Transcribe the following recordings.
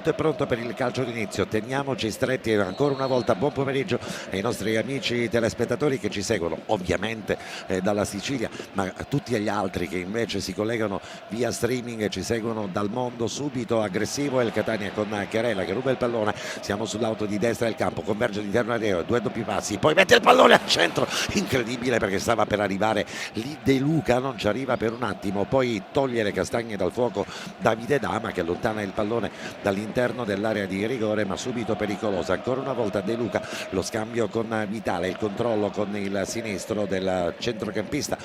tutto è pronto per il calcio d'inizio, teniamoci stretti ancora una volta. Buon pomeriggio ai nostri amici telespettatori che ci seguono ovviamente dalla Sicilia, ma a tutti gli altri che invece si collegano via streaming e ci seguono dal mondo. Subito aggressivo è il Catania con Chiarella che ruba il pallone, siamo sull'auto di destra del campo, converge all'interno aereo, due doppi passi, poi mette il pallone al centro, incredibile perché stava per arrivare lì De Luca, non ci arriva per un attimo, poi toglie le castagne dal fuoco Davide Dama che allontana il pallone dall'interno dell'area di rigore, ma subito pericolosa ancora una volta De Luca, lo scambio con Vitale, il controllo con il sinistro del centrocampista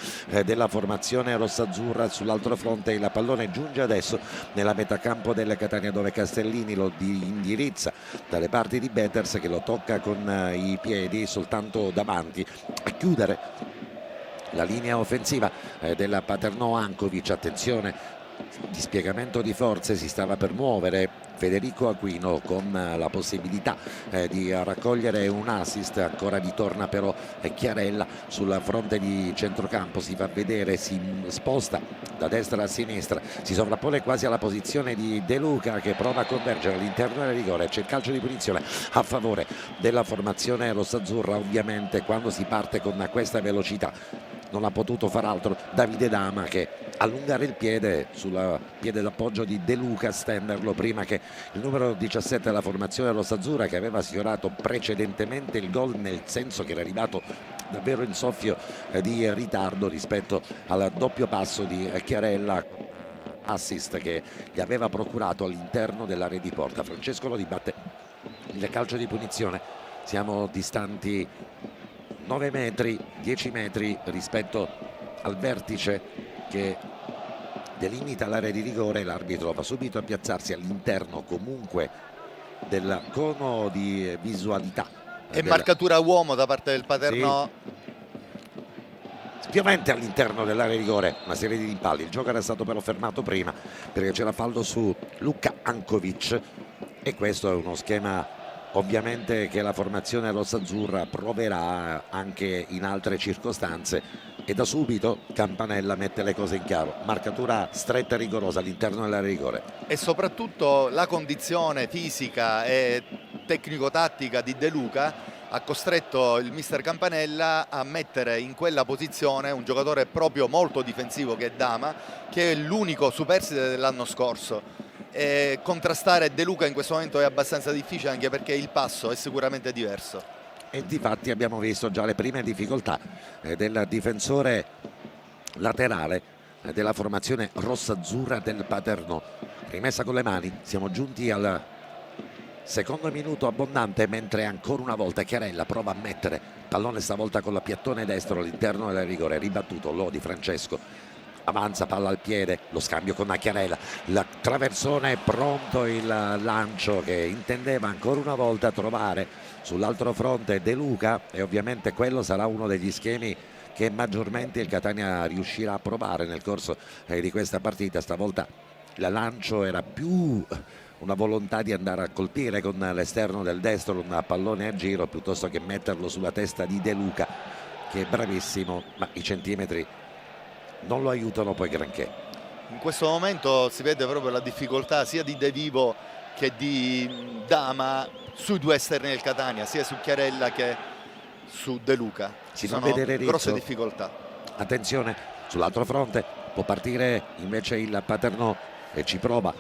della formazione rossazzurra. Sull'altro fronte il pallone giunge adesso nella metà campo del Catania dove Castellini lo indirizza dalle parti di Betters che lo tocca con i piedi soltanto davanti a chiudere la linea offensiva della Paternò. Ankovic, attenzione, dispiegamento di forze, si stava per muovere Federico Aquino con la possibilità di raccogliere un assist. Ancora ritorna però Chiarella sul fronte di centrocampo, si fa vedere, si sposta da destra a sinistra, si sovrappone quasi alla posizione di De Luca che prova a convergere all'interno del rigore. C'è il calcio di punizione a favore della formazione rossazzurra. Ovviamente quando si parte con questa velocità non ha potuto far altro Davide Dama che allungare il piede sul piede d'appoggio di De Luca, stenderlo prima che il numero 17 della formazione rossazzurra, che aveva sfiorato precedentemente il gol, nel senso che era arrivato davvero in soffio di ritardo rispetto al doppio passo di Chiarella, assist che gli aveva procurato all'interno dell'area di porta. Francesco Lodi batte il calcio di punizione, siamo distanti 9 metri, 10 metri rispetto al vertice che delimita l'area di rigore. L'arbitro va subito a piazzarsi all'interno comunque del cono di visualità. E marcatura uomo da parte del Paternò. Sì. Spiovente all'interno dell'area di rigore, una serie di rimpalli. Il gioco era stato però fermato prima perché c'era fallo su Luka Ankovic e questo è uno schema ovviamente che la formazione rossazzurra proverà anche in altre circostanze, e da subito Campanella mette le cose in chiaro: marcatura stretta e rigorosa all'interno dell'area di rigore. E soprattutto la condizione fisica e tecnico-tattica di De Luca ha costretto il mister Campanella a mettere in quella posizione un giocatore proprio molto difensivo che è Dama, che è l'unico superstite dell'anno scorso. E contrastare De Luca in questo momento è abbastanza difficile, anche perché il passo è sicuramente diverso. E difatti abbiamo visto già le prime difficoltà del difensore laterale della formazione rossazzurra del Paternò. Rimessa con le mani, siamo giunti al secondo minuto abbondante, mentre ancora una volta Chiarella prova a mettere pallone, stavolta con la piattone destro all'interno del rigore. Ribattuto Lodi, Francesco avanza, palla al piede, lo scambio con Chiarella, la traversone, pronto il lancio che intendeva ancora una volta trovare sull'altro fronte De Luca, e ovviamente quello sarà uno degli schemi che maggiormente il Catania riuscirà a provare nel corso di questa partita. Stavolta il lancio era più una volontà di andare a colpire con l'esterno del destro un pallone a giro piuttosto che metterlo sulla testa di De Luca, che è bravissimo, ma i centimetri non lo aiutano poi granché. In questo momento si vede proprio la difficoltà sia di De Vivo che di Dama sui due esterni del Catania, sia su Chiarella che su De Luca. Ci sono grosse difficoltà. Attenzione, sull'altro fronte può partire invece il Paternò e ci prova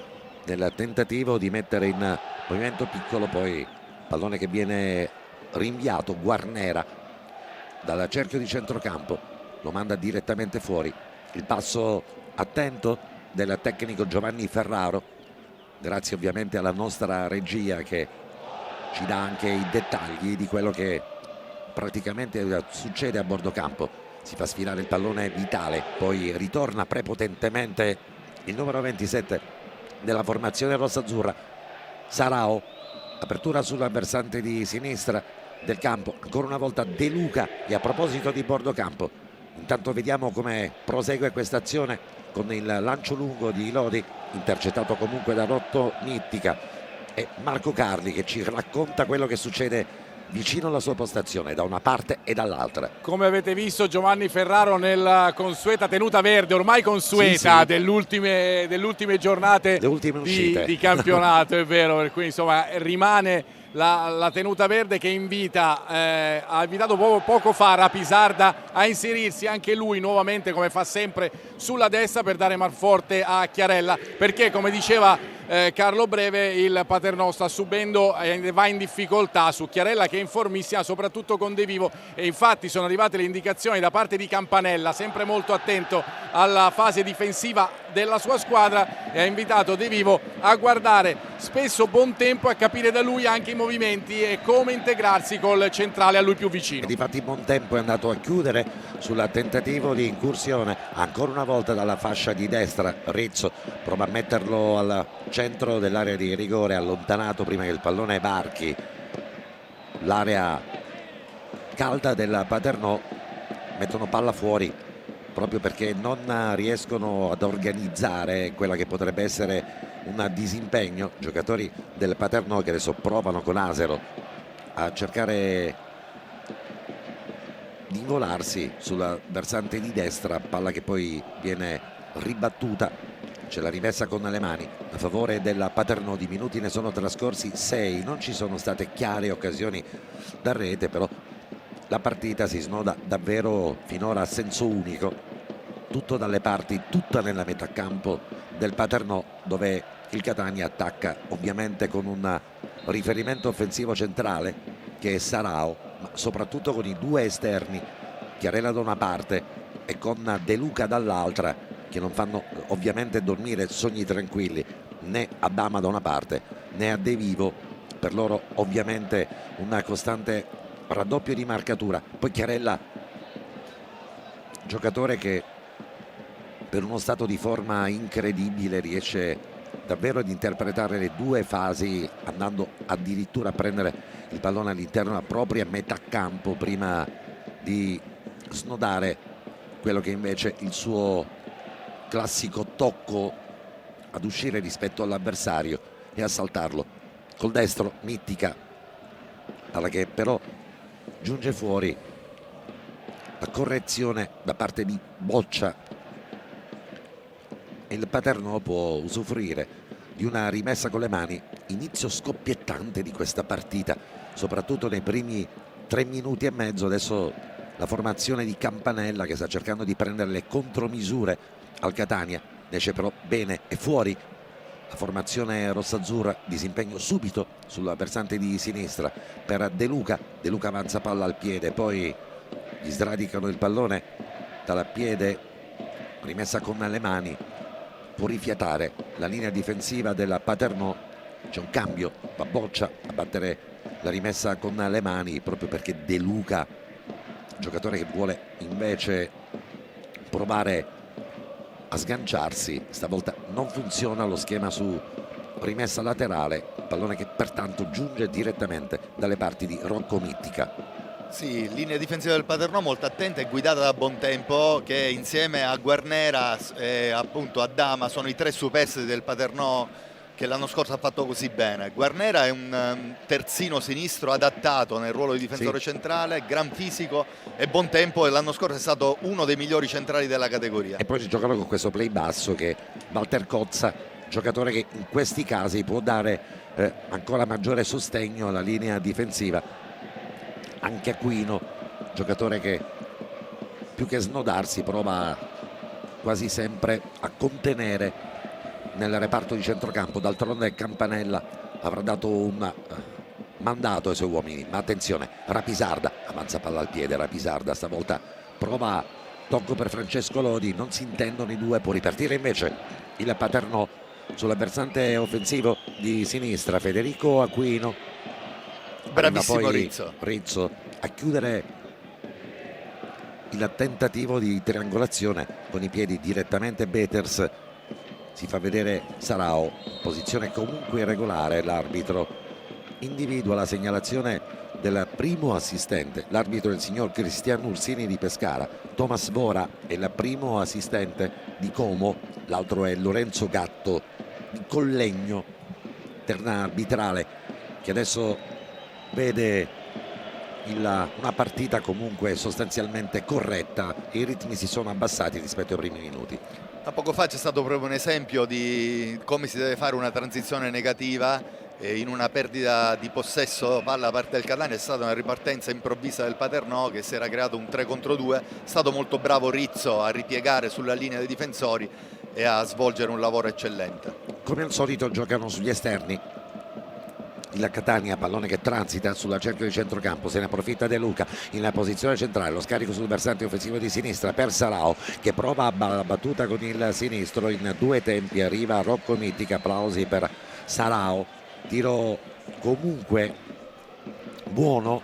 nel tentativo di mettere in movimento piccolo, poi pallone che viene rinviato. Guarnera dal cerchio di centrocampo lo manda direttamente fuori. Il passo attento del tecnico Giovanni Ferraro, grazie ovviamente alla nostra regia che ci dà anche i dettagli di quello che praticamente succede a bordo campo. Si fa sfilare il pallone Vitale, poi ritorna prepotentemente il numero 27 della formazione rossazzurra, Sarao, apertura sulla versante di sinistra del campo, ancora una volta De Luca. E a proposito di bordo campo, intanto vediamo come prosegue questa azione con il lancio lungo di Lodi, intercettato comunque da Rotto Nittica, e Marco Carli che ci racconta quello che succede vicino alla sua postazione da una parte e dall'altra. Come avete visto Giovanni Ferraro nella consueta tenuta verde, ormai consueta, sì. delle ultime giornate Le ultime uscite di campionato, è vero, per cui insomma rimane la tenuta verde che ha invitato poco fa Rapisarda a inserirsi anche lui nuovamente, come fa sempre, sulla destra per dare manforte a Chiarella, perché come diceva Carlo Breve, il Paternò sta subendo e va in difficoltà su Chiarella, che è in formissima, soprattutto con De Vivo, e infatti sono arrivate le indicazioni da parte di Campanella, sempre molto attento alla fase difensiva della sua squadra, e ha invitato De Vivo a guardare spesso Bontempo e a capire da lui anche i movimenti e come integrarsi col centrale a lui più vicino. E difatti Bontempo è andato a chiudere sul tentativo di incursione ancora una volta dalla fascia di destra. Rizzo prova a metterlo al centro dell'area di rigore, allontanato prima che il pallone varchi l'area calda del Paternò. Mettono palla fuori proprio perché non riescono ad organizzare quella che potrebbe essere un disimpegno. Giocatori del Paternò che adesso provano con Asero a cercare di involarsi sulla versante di destra, palla che poi viene ribattuta. C'è la rimessa con le mani a favore della Paternò. Di minuti ne sono trascorsi 6, non ci sono state chiare occasioni da rete, però la partita si snoda davvero finora a senso unico, tutto dalle parti, tutta nella metà campo del Paternò, dove il Catania attacca ovviamente con un riferimento offensivo centrale che è Sarao, ma soprattutto con i due esterni, Chiarella da una parte e con De Luca dall'altra, che non fanno ovviamente dormire sogni tranquilli né a Dama da una parte né a De Vivo. Per loro ovviamente una costante raddoppio di marcatura. Poi Chiarella, giocatore che per uno stato di forma incredibile riesce davvero ad interpretare le due fasi, andando addirittura a prendere il pallone all'interno della propria metà campo prima di snodare quello che invece è il suo classico tocco ad uscire rispetto all'avversario e a saltarlo col destro. Mittica, alla che però giunge fuori la correzione da parte di Boccia, e il Paternò può usufruire di una rimessa con le mani. Inizio scoppiettante di questa partita, soprattutto nei primi 3 minuti e mezzo. Adesso la formazione di Campanella che sta cercando di prendere le contromisure al Catania, esce però bene e fuori la formazione rossazzurra. Disimpegno subito sulla versante di sinistra per De Luca. De Luca avanza palla al piede, poi gli sradicano il pallone dal piede, rimessa con le mani, può rifiatare la linea difensiva della Paternò. C'è un cambio, va Boccia a battere la rimessa con le mani, proprio perché De Luca, giocatore che vuole invece provare a sganciarsi, stavolta non funziona lo schema su rimessa laterale, pallone che pertanto giunge direttamente dalle parti di Rocco Mittica. Sì, linea difensiva del Paternò molto attenta e guidata da Bontempo, che insieme a Guarnera e appunto a Dama sono i tre superstiti del Paternò che l'anno scorso ha fatto così bene. Guarnera è un terzino sinistro adattato nel ruolo di difensore centrale, gran fisico, e Bontempo l'anno scorso è stato uno dei migliori centrali della categoria. E poi si giocano con questo play basso che Walter Cozza, giocatore che in questi casi può dare ancora maggiore sostegno alla linea difensiva. Anche Aquino, giocatore che più che snodarsi prova quasi sempre a contenere nel reparto di centrocampo. D'altronde Campanella avrà dato un mandato ai suoi uomini, ma attenzione, Rapisarda avanza palla al piede. Rapisarda stavolta prova tocco per Francesco Lodi, non si intendono i due, può ripartire invece il Paternò sulla versante offensivo di sinistra. Federico Aquino, bravissimo poi Rizzo a chiudere il tentativo di triangolazione con i piedi direttamente. Beters, si fa vedere Sarao, posizione comunque irregolare. L'arbitro individua la segnalazione del primo assistente, l'arbitro è il signor Cristiano Ursini di Pescara. Thomas Vora è il primo assistente di Como, l'altro è Lorenzo Gatto di Collegno. Terna arbitrale che adesso vede una partita comunque sostanzialmente corretta, i ritmi si sono abbassati rispetto ai primi minuti. Da poco fa c'è stato proprio un esempio di come si deve fare una transizione negativa. In una perdita di possesso palla da parte del Catania è stata una ripartenza improvvisa del Paternò che si era creato un 3 contro 2. È stato molto bravo Rizzo a ripiegare sulla linea dei difensori e a svolgere un lavoro eccellente. Come al solito giocano sugli esterni il Catania, pallone che transita sulla cerchio di centrocampo, se ne approfitta De Luca in posizione centrale, lo scarico sul versante offensivo di sinistra per Sarao che prova la battuta con il sinistro in due tempi, arriva Rocco Mittica, applausi per Sarao, tiro comunque buono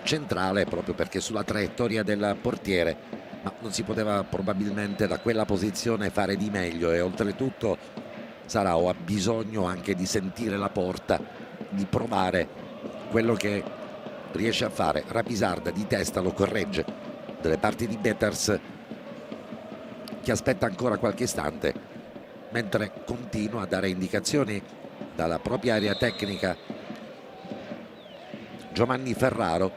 centrale proprio perché sulla traiettoria del portiere, ma non si poteva probabilmente da quella posizione fare di meglio, e oltretutto Sarao ha bisogno anche di sentire la porta, di provare quello che riesce a fare. Rapisarda di testa lo corregge dalle parti di Betters che aspetta ancora qualche istante mentre continua a dare indicazioni dalla propria area tecnica Giovanni Ferraro,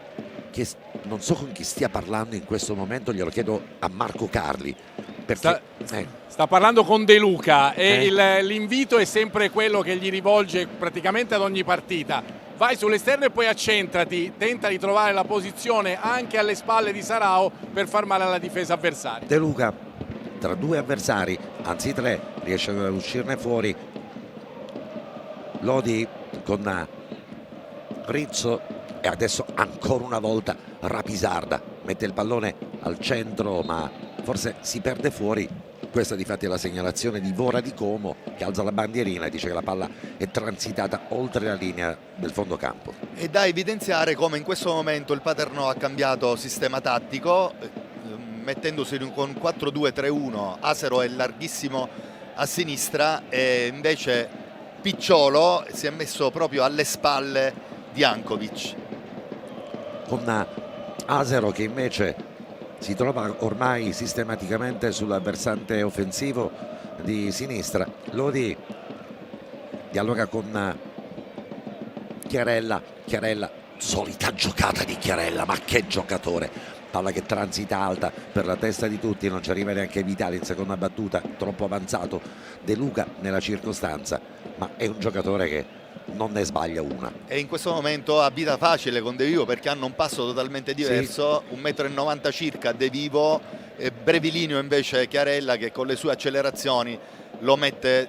che non so con chi stia parlando in questo momento, glielo chiedo a Marco Carli perché sta parlando con De Luca e l'invito è sempre quello che gli rivolge praticamente ad ogni partita: vai sull'esterno e poi accentrati, tenta di trovare la posizione anche alle spalle di Sarao per far male alla difesa avversaria. De Luca tra due avversari, anzi tre, riesce a uscirne fuori. Lodi con Rizzo e adesso ancora una volta Rapisarda mette il pallone al centro ma forse si perde fuori. Questa difatti è la segnalazione di Vora di Como, che alza la bandierina e dice che la palla è transitata oltre la linea del fondo campo. E da evidenziare come in questo momento il Paternò ha cambiato sistema tattico, mettendosi con 4-2-3-1. Asero è larghissimo a sinistra e invece Picciolo si è messo proprio alle spalle di Ankovic, con Asero che invece si trova ormai sistematicamente sul versante offensivo di sinistra. Lodi dialoga con Chiarella, solita giocata di Chiarella, ma che giocatore, palla che transita alta per la testa di tutti, non ci arriva neanche Vitali in seconda battuta, troppo avanzato De Luca nella circostanza, ma è un giocatore che non ne sbaglia una. E in questo momento ha vita facile con De Vivo perché hanno un passo totalmente diverso, sì. 1,90 m circa De Vivo, e brevilineo invece Chiarella che con le sue accelerazioni lo mette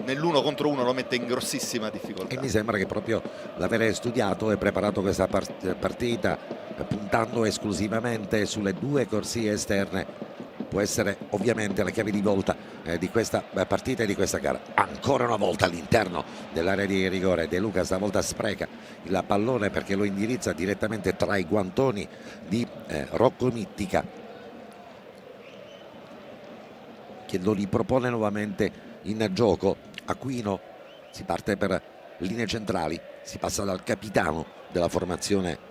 nell'1 contro 1, lo mette in grossissima difficoltà. E mi sembra che proprio l'avere studiato e preparato questa partita puntando esclusivamente sulle due corsie esterne può essere ovviamente la chiave di volta di questa partita e di questa gara. Ancora una volta all'interno dell'area di rigore De Luca stavolta spreca il pallone perché lo indirizza direttamente tra i guantoni di Rocco Mittica, che lo ripropone nuovamente in gioco. Aquino si parte per linee centrali, si passa dal capitano della formazione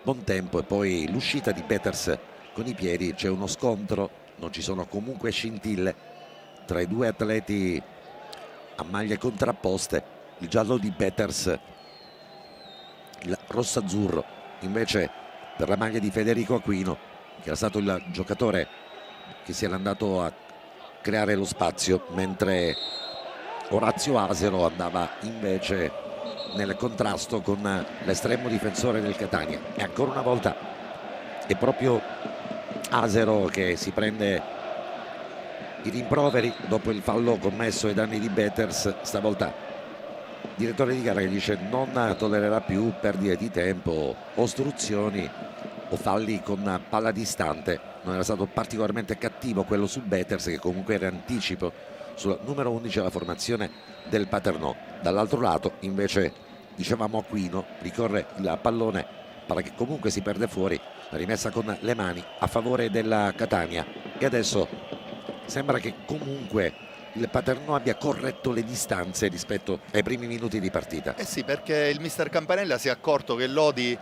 Bontempo e poi l'uscita di Betters con i piedi. C'è uno scontro, non ci sono comunque scintille tra i due atleti a maglie contrapposte, il giallo di Betters, il rosso-azzurro invece per la maglia di Federico Aquino, che era stato il giocatore che si era andato a creare lo spazio, mentre Orazio Asero andava invece nel contrasto con l'estremo difensore del Catania. E ancora una volta è proprio Asero che si prende i rimproveri dopo il fallo commesso ai danni di Betters. Stavolta direttore di gara che dice non tollererà più perdite di tempo, ostruzioni o falli con palla distante. Non era stato particolarmente cattivo quello su Betters, che comunque era anticipo sul numero 11 della formazione del Paternò. Dall'altro lato invece dicevamo Aquino, ricorre il pallone, palla che comunque si perde fuori, la rimessa con le mani a favore della Catania. E adesso sembra che comunque il Paternò abbia corretto le distanze rispetto ai primi minuti di partita. Eh sì, perché il mister Campanella si è accorto che Lodi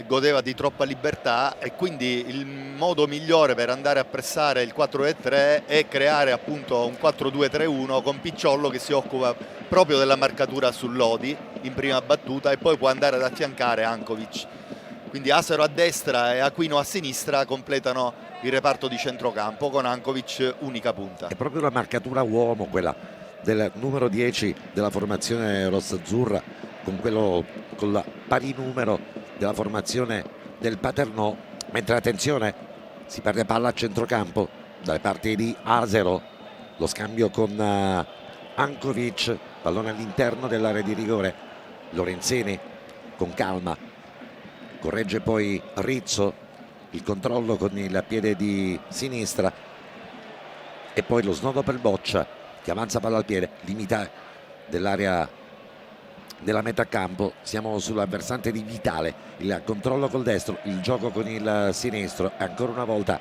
godeva di troppa libertà e quindi il modo migliore per andare a pressare il 4-3 è creare appunto un 4-2-3-1 con Picciollo che si occupa proprio della marcatura su Lodi in prima battuta e poi può andare ad affiancare Ankovic. quindi Asero a destra e Aquino a sinistra completano il reparto di centrocampo con Ankovic unica punta. È proprio la marcatura uomo quella del numero 10 della formazione rossazzurra con quello con la pari numero della formazione del Paternò, mentre attenzione, si perde palla a centrocampo dalle parti di Asero, lo scambio con Ankovic, pallone all'interno dell'area di rigore, Lorenzini con calma corregge poi Rizzo, il controllo con il piede di sinistra e poi lo snodo per Boccia che avanza palla al piede, limita dell'area della metà campo. Siamo sulla versante di Vitale, il controllo col destro, il gioco con il sinistro, ancora una volta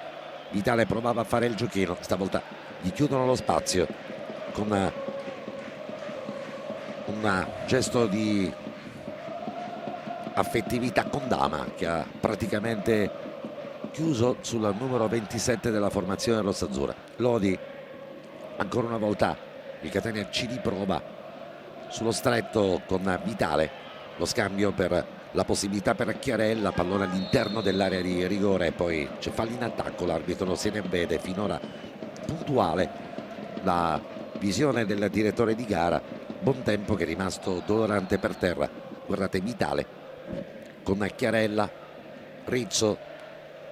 Vitale provava a fare il giochino, stavolta gli chiudono lo spazio con un gesto di affettività con Dama che ha praticamente chiuso sul numero 27 della formazione rossazzurra. Lodi, ancora una volta il Catania ci riprova sullo stretto con Vitale, lo scambio per la possibilità per Chiarella, pallone all'interno dell'area di rigore e poi c'è fallo in attacco, l'arbitro se ne vede, finora puntuale la visione del direttore di gara. Bontempo che è rimasto dolorante per terra, guardate Vitale con Chiarella, Rizzo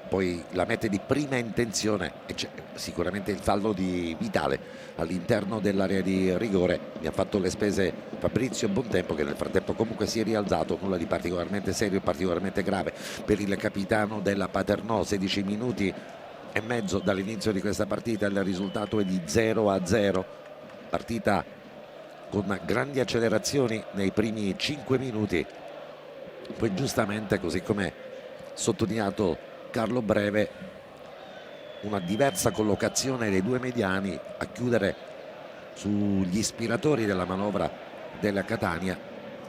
poi la mette di prima intenzione e c'è sicuramente il fallo di Vitale all'interno dell'area di rigore. Mi ha fatto le spese Fabrizio Bontempo che nel frattempo comunque si è rialzato, nulla di particolarmente serio e particolarmente grave per il capitano della Paternò. 16 minuti e mezzo dall'inizio di questa partita, il risultato è di 0-0, partita con grandi accelerazioni nei primi 5 minuti, poi giustamente, così come sottolineato Carlo Breve, una diversa collocazione dei due mediani a chiudere sugli ispiratori della manovra della Catania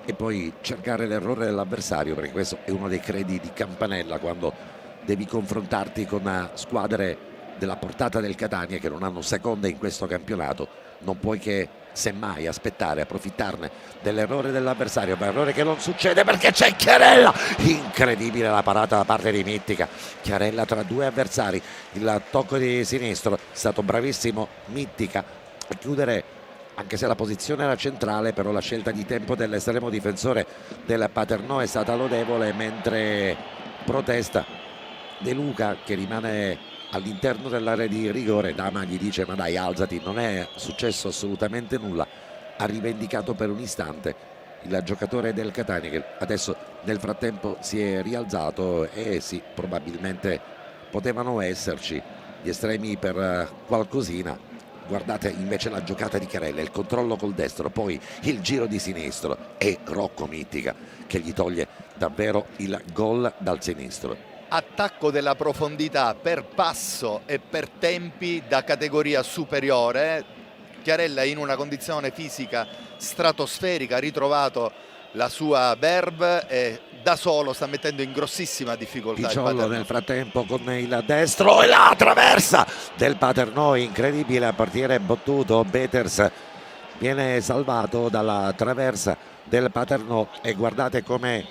e poi cercare l'errore dell'avversario, perché questo è uno dei credi di Campanella quando devi confrontarti con squadre della portata del Catania che non hanno seconde in questo campionato. Non puoi che semmai aspettare, approfittarne dell'errore dell'avversario, ma errore che non succede perché c'è Chiarella. Incredibile la parata da parte di Mittica, Chiarella tra due avversari, il tocco di sinistro, è stato bravissimo Mittica a chiudere, anche se la posizione era centrale, però la scelta di tempo dell'estremo difensore del Paternò è stata lodevole, mentre protesta De Luca che rimane all'interno dell'area di rigore. Dama gli dice ma dai alzati, non è successo assolutamente nulla, ha rivendicato per un istante il giocatore del Catania che adesso nel frattempo si è rialzato e sì, probabilmente potevano esserci gli estremi per qualcosina. Guardate invece la giocata di Chiarella, il controllo col destro, poi il giro di sinistro e Rocco Mittica che gli toglie davvero il gol dal sinistro. Attacco della profondità per passo e per tempi da categoria superiore. Chiarella in una condizione fisica stratosferica, ha ritrovato la sua verve e da solo sta mettendo in grossissima difficoltà Picciollo nel frattempo con il destro e la traversa del Paternò, incredibile, a partire battuto. Beters viene salvato dalla traversa del Paternò e guardate come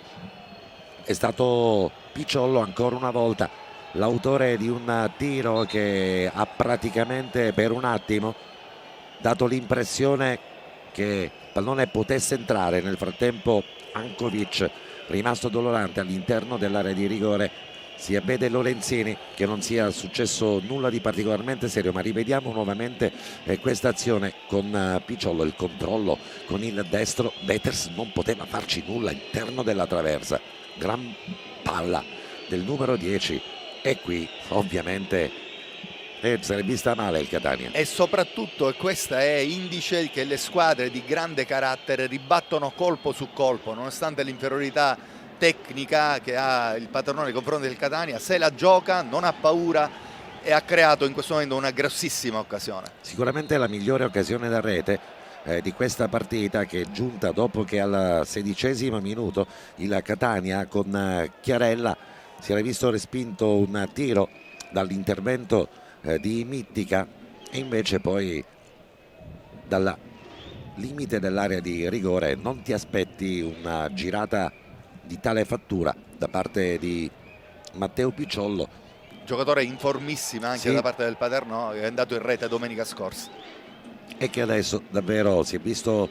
è stato Picciollo ancora una volta l'autore di un tiro che ha praticamente per un attimo dato l'impressione che il pallone potesse entrare. Nel frattempo Ankovic, rimasto dolorante all'interno dell'area di rigore, si vede Lorenzini che non sia successo nulla di particolarmente serio, ma rivediamo nuovamente questa azione con Picciollo, il controllo con il destro. Beters non poteva farci nulla all'interno della traversa, gran palla del numero 10 e qui ovviamente si è vista male il Catania. E soprattutto, e questa è indice che le squadre di grande carattere ribattono colpo su colpo, nonostante l'inferiorità tecnica che ha il Paternò nei confronti del Catania, se la gioca, non ha paura e ha creato in questo momento una grossissima occasione. Sicuramente la migliore occasione da rete di questa partita, che è giunta dopo che al 16° minuto il Catania con Chiarella si era visto respinto un tiro dall'intervento di Mittica e invece poi dal limite dell'area di rigore non ti aspetti una girata di tale fattura da parte di Matteo Picciollo, giocatore in formissima anche sì, da parte del Paternò, che è andato in rete domenica scorsa. e che adesso davvero si è visto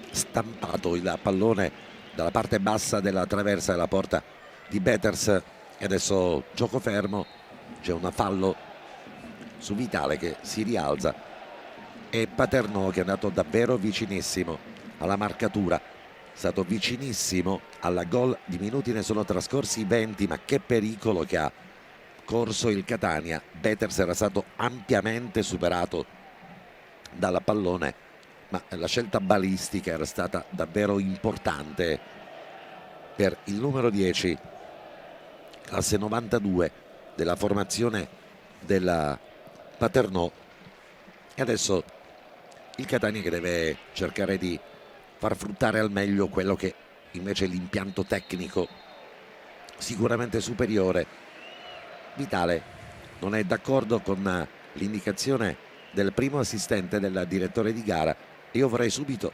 stampato il pallone dalla parte bassa della traversa della porta di Betters, e adesso gioco fermo, c'è un fallo su Vitale che si rialza, e Paternò che è andato davvero vicinissimo alla marcatura, è stato vicinissimo alla gol. Di minuti ne sono trascorsi 20, ma che pericolo che ha corso il Catania. Betters era stato ampiamente superato dal pallone, ma la scelta balistica era stata davvero importante per il numero 10, classe 92 della formazione della Paternò. E adesso il Catania che deve cercare di far fruttare al meglio quello che invece è l'impianto tecnico sicuramente superiore. Vitale non è d'accordo con l'indicazione del primo assistente del direttore di gara. Io vorrei subito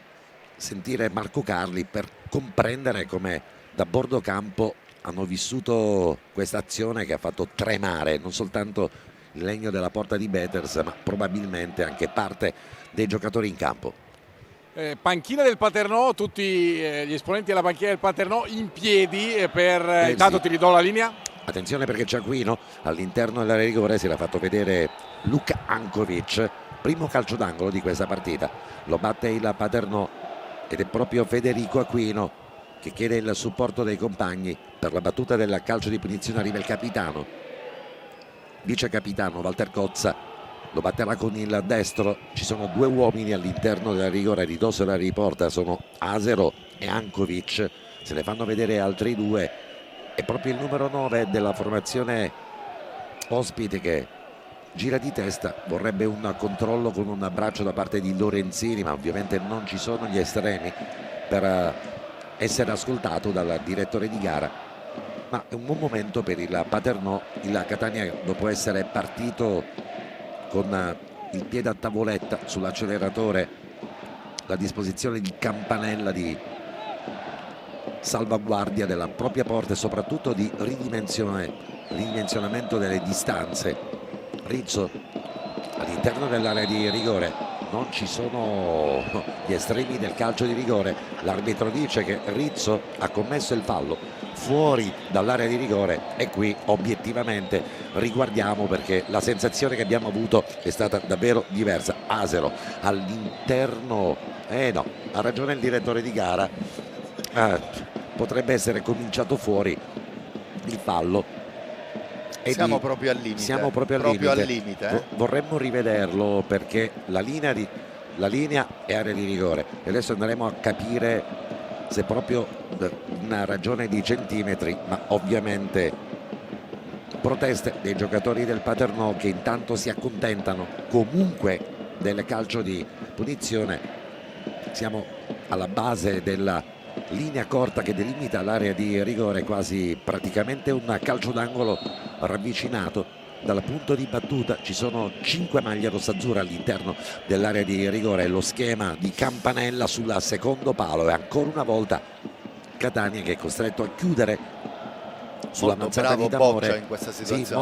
sentire Marco Carli per comprendere come da bordo campo hanno vissuto questa azione che ha fatto tremare non soltanto il legno della porta di Betters, ma probabilmente anche parte dei giocatori in campo. Panchina del Paternò, tutti gli esponenti della panchina del Paternò in piedi per intanto sì. ti ridò la linea. Attenzione perché c'è Aquino all'interno dell'area di rigore, si era fatto vedere Luka Ankovic, primo calcio d'angolo di questa partita, lo batte il Paternò ed è proprio Federico Aquino che chiede il supporto dei compagni. Per la battuta del calcio di punizione arriva il capitano, vice capitano Walter Cozza, lo batterà con il destro. Ci sono due uomini all'interno della rigore, ridosso della riporta sono Asero e Ankovic, se ne fanno vedere altri due. È proprio il numero 9 della formazione ospite che gira di testa, vorrebbe un controllo con un abbraccio da parte di Lorenzini, ma ovviamente non ci sono gli estremi per essere ascoltato dal direttore di gara. Ma è un buon momento per il Paternò. Il Catania, dopo essere partito con il piede a tavoletta sull'acceleratore, la disposizione di campanella di salvaguardia della propria porta e soprattutto di ridimensionamento delle distanze. Rizzo all'interno dell'area di rigore, non ci sono gli estremi del calcio di rigore, l'arbitro dice che Rizzo ha commesso il fallo fuori dall'area di rigore, e qui obiettivamente riguardiamo perché la sensazione che abbiamo avuto è stata davvero diversa. Asero all'interno, no, ha ragione il direttore di gara, potrebbe essere cominciato fuori il fallo. Siamo proprio al limite. Siamo proprio al limite. Vorremmo rivederlo perché la linea è area di rigore e adesso andremo a capire se proprio una ragione di centimetri, ma ovviamente proteste dei giocatori del Paternò che intanto si accontentano comunque del calcio di punizione. Siamo alla base della linea corta che delimita l'area di rigore, quasi praticamente un calcio d'angolo ravvicinato dal punto di battuta. Ci sono 5 maglie rossazzurre all'interno dell'area di rigore, lo schema di campanella sul secondo palo, e ancora una volta Catania che è costretto a chiudere sulla mazzata di D'Amore. Boccia in questa situazione, sì,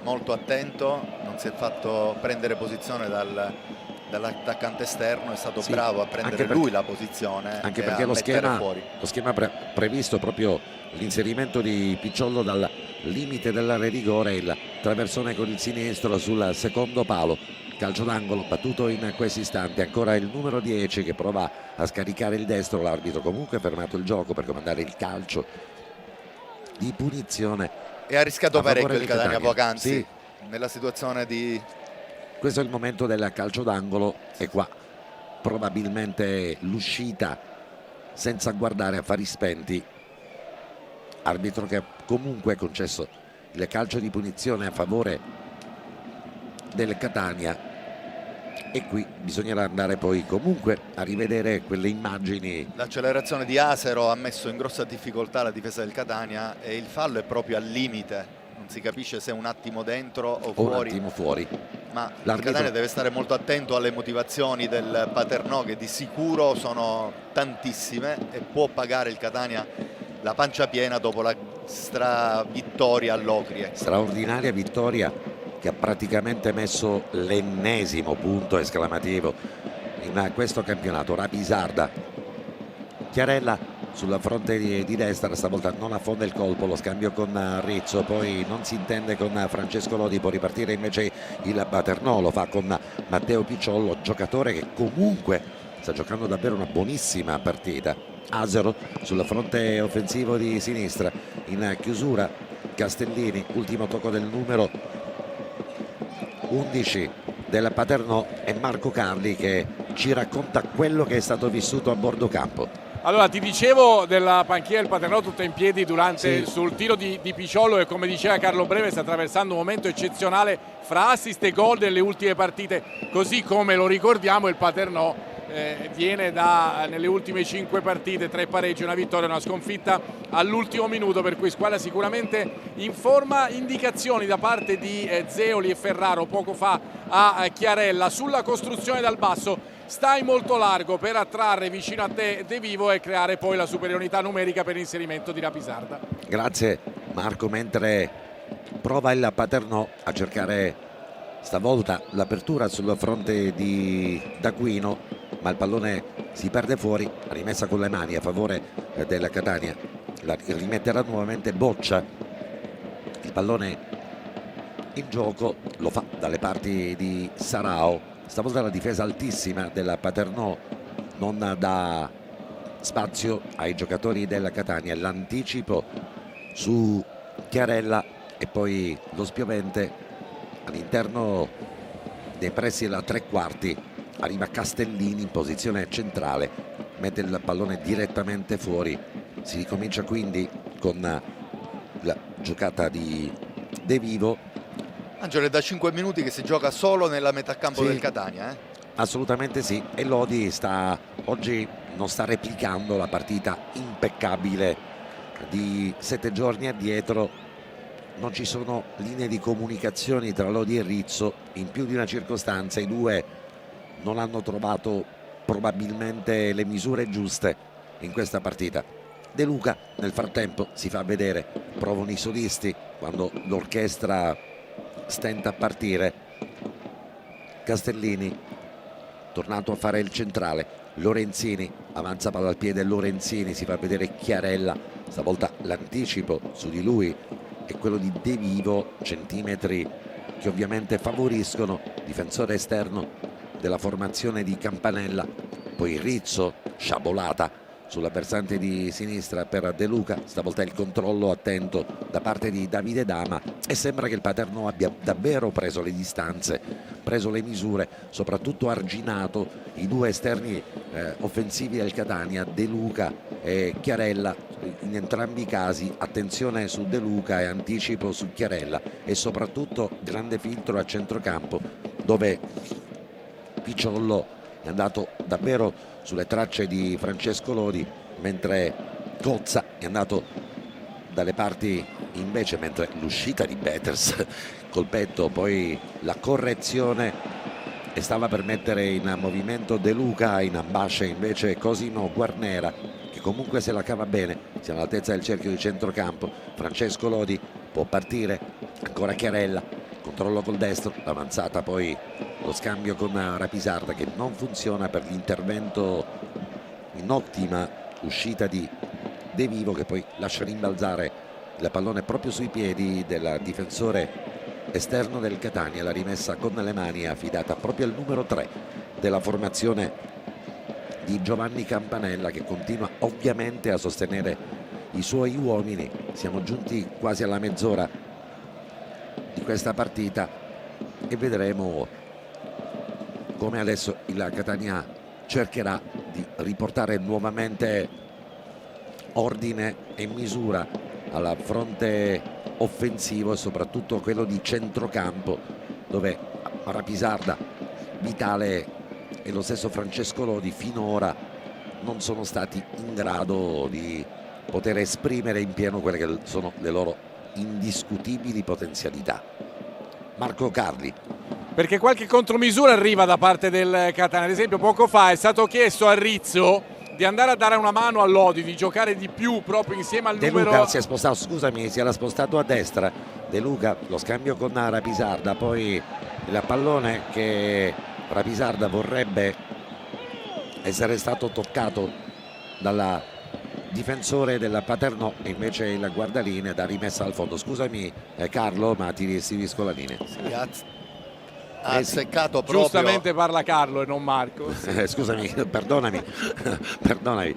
molto attento, non si è fatto prendere posizione dall'attaccante esterno, è stato bravo a prendere lui la posizione, anche perché lo schema previsto proprio l'inserimento di Picciollo dal limite dell'area di rigore, il traversone con il sinistro sul secondo palo, calcio d'angolo battuto in questi istanti. Ancora il numero 10 che prova a scaricare il destro, l'arbitro comunque ha fermato il gioco per comandare il calcio di punizione e ha rischiato parecchio il Catania poc'anzi, sì. Nella situazione di... Questo è il momento del calcio d'angolo e qua probabilmente l'uscita senza guardare a fari spenti, arbitro che comunque ha concesso il calcio di punizione a favore del Catania, e qui bisognerà andare poi comunque a rivedere quelle immagini. L'accelerazione di Asero ha messo in grossa difficoltà la difesa del Catania e il fallo è proprio al limite, non si capisce se è un attimo dentro o fuori. Un attimo fuori. Ma il Catania deve stare molto attento alle motivazioni del Paternò, che di sicuro sono tantissime, e può pagare il Catania la pancia piena dopo la vittoria all'Ocrie. Straordinaria vittoria che ha praticamente messo l'ennesimo punto esclamativo in questo campionato. Rapisarda, Chiarella sulla fronte di destra, stavolta non affonda il colpo, lo scambio con Rizzo, poi non si intende con Francesco Lodi, può ripartire invece il Paternò, lo fa con Matteo Picciollo, giocatore che comunque sta giocando davvero una buonissima partita. Asero sul fronte offensivo di sinistra, in chiusura Castellini, ultimo tocco del numero 11 del Paternò, e Marco Carli che ci racconta quello che è stato vissuto a bordo campo. Allora, ti dicevo della panchina del Paternò tutta in piedi durante Sì. sul tiro di Picciollo, e come diceva Carlo Breve sta attraversando un momento eccezionale fra assist e gol nelle ultime partite, così come lo ricordiamo il Paternò viene nelle ultime 5 partite 3 pareggi, una vittoria e una sconfitta all'ultimo minuto, per cui squadra sicuramente in forma. Indicazioni da parte di Zeoli e Ferraro poco fa a Chiarella sulla costruzione dal basso. Stai molto largo per attrarre vicino a te De Vivo e creare poi la superiorità numerica per l'inserimento di Rapisarda. Grazie Marco, mentre prova il Paternò a cercare stavolta l'apertura sul fronte di D'Aquino, ma il pallone si perde fuori, rimessa con le mani a favore della Catania, la rimetterà nuovamente Boccia, il pallone in gioco lo fa dalle parti di Sarao. Stavolta la difesa altissima della Paternò non dà spazio ai giocatori della Catania, l'anticipo su Chiarella e poi lo spiovente all'interno dei pressi della tre quarti. Arriva Castellini in posizione centrale, mette il pallone direttamente fuori. Si ricomincia quindi con la giocata di De Vivo. Angelo, è da 5 minuti che si gioca solo nella metà campo Sì. del Catania. Assolutamente sì, e Lodi oggi non sta replicando la partita impeccabile di 7 giorni addietro. Non ci sono linee di comunicazione tra Lodi e Rizzo, in più di una circostanza i due non hanno trovato probabilmente le misure giuste in questa partita. De Luca nel frattempo si fa vedere, provano i solisti quando l'orchestra stenta a partire. Castellini tornato a fare il centrale, Lorenzini avanza palla al piede, Lorenzini si fa vedere Chiarella, stavolta l'anticipo su di lui è quello di De Vivo, centimetri che ovviamente favoriscono difensore esterno della formazione di Campanella. Poi Rizzo, sciabolata sulla versante di sinistra per De Luca, stavolta il controllo attento da parte di Davide Dama, e sembra che il Paternò abbia davvero preso le distanze, preso le misure, soprattutto arginato i due esterni offensivi del Catania, De Luca e Chiarella. In entrambi i casi attenzione su De Luca e anticipo su Chiarella, e soprattutto grande filtro a centrocampo dove Picciollo è andato davvero sulle tracce di Francesco Lodi, mentre Cozza è andato dalle parti invece, mentre l'uscita di Peters col petto, poi la correzione, e stava per mettere in movimento De Luca, in ambasce invece Cosimo Guarnera, che comunque se la cava bene. Siamo all'altezza del cerchio di centrocampo, Francesco Lodi può partire, ancora Chiarella, controllo col destro, l'avanzata, poi lo scambio con Rapisarda che non funziona per l'intervento in ottima uscita di De Vivo, che poi lascia rimbalzare il pallone proprio sui piedi del difensore esterno del Catania. La rimessa con le mani è affidata proprio al numero 3 della formazione di Giovanni Campanella, che continua ovviamente a sostenere i suoi uomini. Siamo giunti quasi alla mezz'ora di questa partita e vedremo come adesso il Catania cercherà di riportare nuovamente ordine e misura al fronte offensivo e soprattutto quello di centrocampo, dove Rapisarda, Vitale e lo stesso Francesco Lodi finora non sono stati in grado di poter esprimere in pieno quelle che sono le loro indiscutibili potenzialità. Marco Carli. Perché qualche contromisura arriva da parte del Catania. Ad esempio poco fa è stato chiesto a Rizzo di andare a dare una mano a Lodi, di giocare di più proprio insieme al De numero. Luca si è spostato, scusami, si era spostato a destra. De Luca, lo scambio con Rapisarda, poi il pallone che Rapisarda vorrebbe essere stato toccato dal difensore del Paternò e invece il guardalinea da rimessa al fondo. Scusami Carlo, ma ti restituisco la linea. Sì, ha azzeccato proprio. Giustamente parla Carlo e non Marco. Scusami, perdonami, perdonami.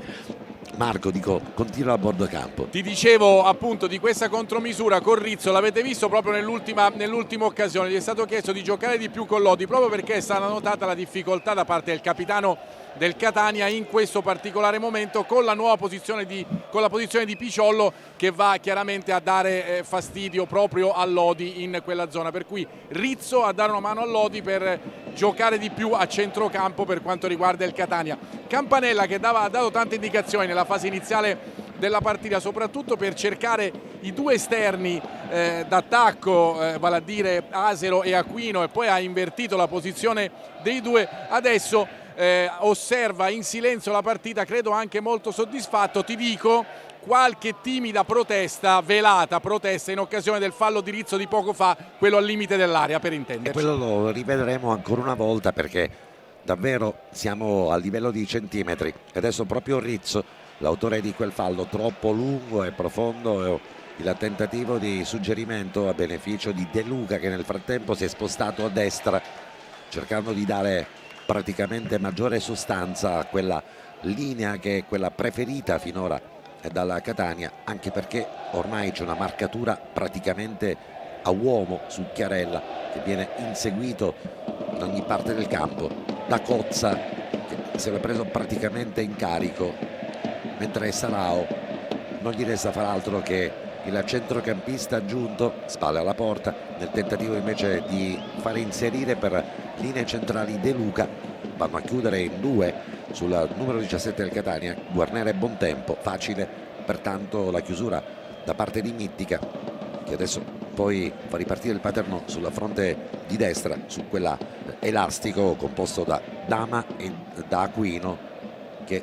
Marco, dico, continua a bordo campo. Ti dicevo appunto di questa contromisura con Rizzo, l'avete visto proprio nell'ultima occasione, gli è stato chiesto di giocare di più con Lodi proprio perché è stata notata la difficoltà da parte del capitano del Catania in questo particolare momento con la nuova posizione con la posizione di Piciollo, che va chiaramente a dare fastidio proprio a Lodi in quella zona, per cui Rizzo a dare una mano a Lodi per giocare di più a centrocampo per quanto riguarda il Catania. Campanella che ha dato tante indicazioni nella fase iniziale della partita, soprattutto per cercare i due esterni d'attacco, vale a dire Asero e Aquino, e poi ha invertito la posizione dei due. Adesso osserva in silenzio la partita, credo anche molto soddisfatto. Ti dico, qualche timida protesta, velata protesta in occasione del fallo di Rizzo di poco fa, quello al limite dell'area, per intenderci. E quello lo rivedremo ancora una volta perché davvero siamo a livello di centimetri e adesso proprio Rizzo, l'autore di quel fallo troppo lungo e profondo, il tentativo di suggerimento a beneficio di De Luca, che nel frattempo si è spostato a destra cercando di dare praticamente maggiore sostanza a quella linea che è quella preferita finora dalla Catania, anche perché ormai c'è una marcatura praticamente a uomo su Chiarella che viene inseguito da ogni parte del campo da Cozza, che si era preso praticamente in carico, mentre Sarao non gli resta far altro che il centrocampista aggiunto, spalle alla porta, nel tentativo invece di fare inserire per linee centrali De Luca. Vanno a chiudere in due sul numero 17 del Catania, Guarnera e Bontempo. Facile pertanto la chiusura da parte di Mittica, che adesso poi fa ripartire il Paternò sulla fronte di destra, su quella elastico composto da Dama e da Aquino, che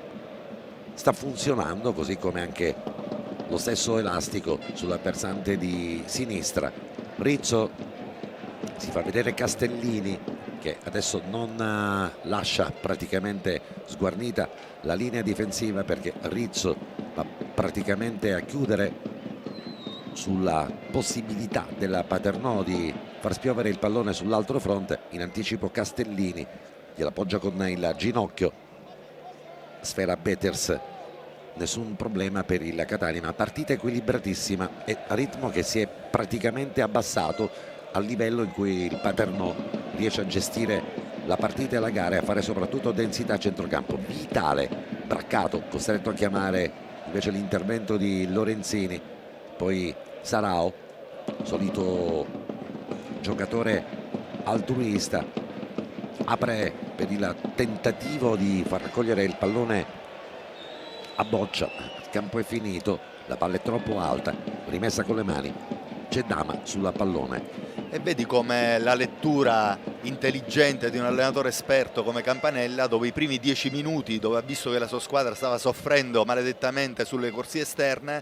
sta funzionando, così come anche lo stesso elastico sulla versante di sinistra. Rizzo si fa vedere Castellini, che adesso non lascia praticamente sguarnita la linea difensiva, perché Rizzo va praticamente a chiudere sulla possibilità della Paternò di far spiovere il pallone sull'altro fronte. In anticipo Castellini gliela poggia con il ginocchio, sfera Peters, nessun problema per il Catania, ma partita equilibratissima e a ritmo che si è praticamente abbassato al livello in cui il Paternò riesce a gestire la partita e la gara e a fare soprattutto densità a centrocampo. Vitale, Braccato, costretto a chiamare invece l'intervento di Lorenzini, poi Sarao, solito giocatore altruista, apre per il tentativo di far raccogliere il pallone a Boccia. Il campo è finito, la palla è troppo alta, rimessa con le mani, c'è Dama sulla pallone. E vedi come la lettura intelligente di un allenatore esperto come Campanella, dopo i primi 10 minuti, dove ha visto che la sua squadra stava soffrendo maledettamente sulle corsie esterne,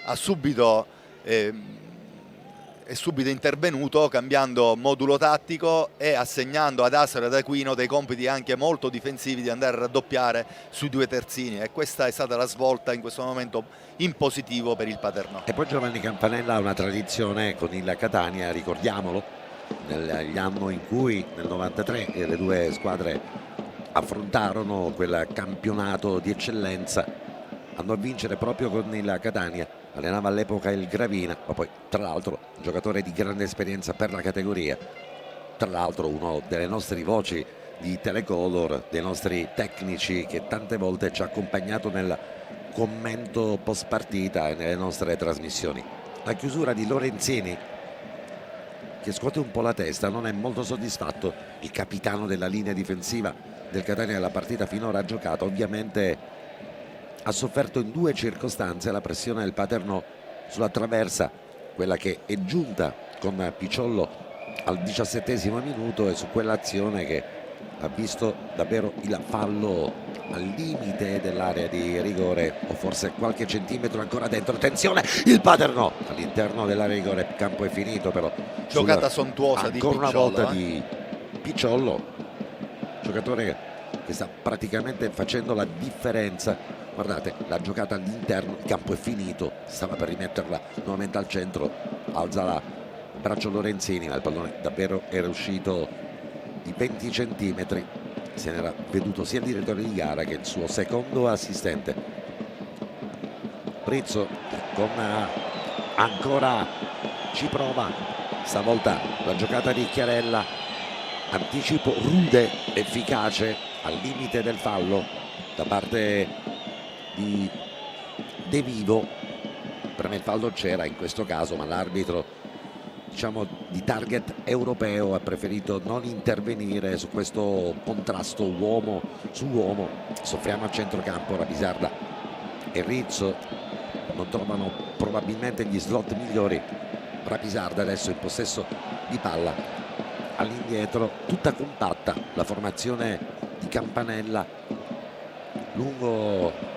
ha subito è subito intervenuto cambiando modulo tattico e assegnando ad Asero e ad Aquino dei compiti anche molto difensivi, di andare a raddoppiare sui due terzini, e questa è stata la svolta in questo momento in positivo per il Paternò. E poi Giovanni Campanella ha una tradizione con il Catania, ricordiamolo, negli anni in cui nel 93 le due squadre affrontarono quel campionato di eccellenza, andò a vincere proprio con il Catania. Allenava all'epoca il Gravina, ma poi tra l'altro un giocatore di grande esperienza per la categoria, tra l'altro uno delle nostre voci di Telecolor, dei nostri tecnici, che tante volte ci ha accompagnato nel commento post partita e nelle nostre trasmissioni. La chiusura di Lorenzini, che scuote un po' la testa, non è molto soddisfatto. Il capitano della linea difensiva del Catania della partita finora giocata, ovviamente ha sofferto in due circostanze la pressione del Paternò sulla traversa, quella che è giunta con Piciollo al 17° minuto, e su quell'azione che ha visto davvero il fallo al limite dell'area di rigore, o forse qualche centimetro ancora dentro. Attenzione, il Paternò all'interno dell'area di rigore. Il campo è finito, però Giocata sontuosa di ancora una Picciolo, volta di Picciolo, giocatore che sta praticamente facendo la differenza. Guardate, la giocata all'interno, il campo è finito, stava per rimetterla nuovamente al centro, alza il braccio Lorenzini, ma il pallone davvero era uscito di 20 centimetri. Se ne era veduto sia il direttore di gara che il suo secondo assistente. Rizzo con ancora ci prova, stavolta la giocata di Chiarella, anticipo rude, efficace, al limite del fallo da parte di De Vivo. Per me il fallo c'era in questo caso, ma l'arbitro, diciamo, di target europeo ha preferito non intervenire su questo contrasto uomo su uomo. Soffriamo a centrocampo, Rapisarda e Rizzo non trovano probabilmente gli slot migliori. Rapisarda adesso in possesso di palla, all'indietro, tutta compatta la formazione di Campanella lungo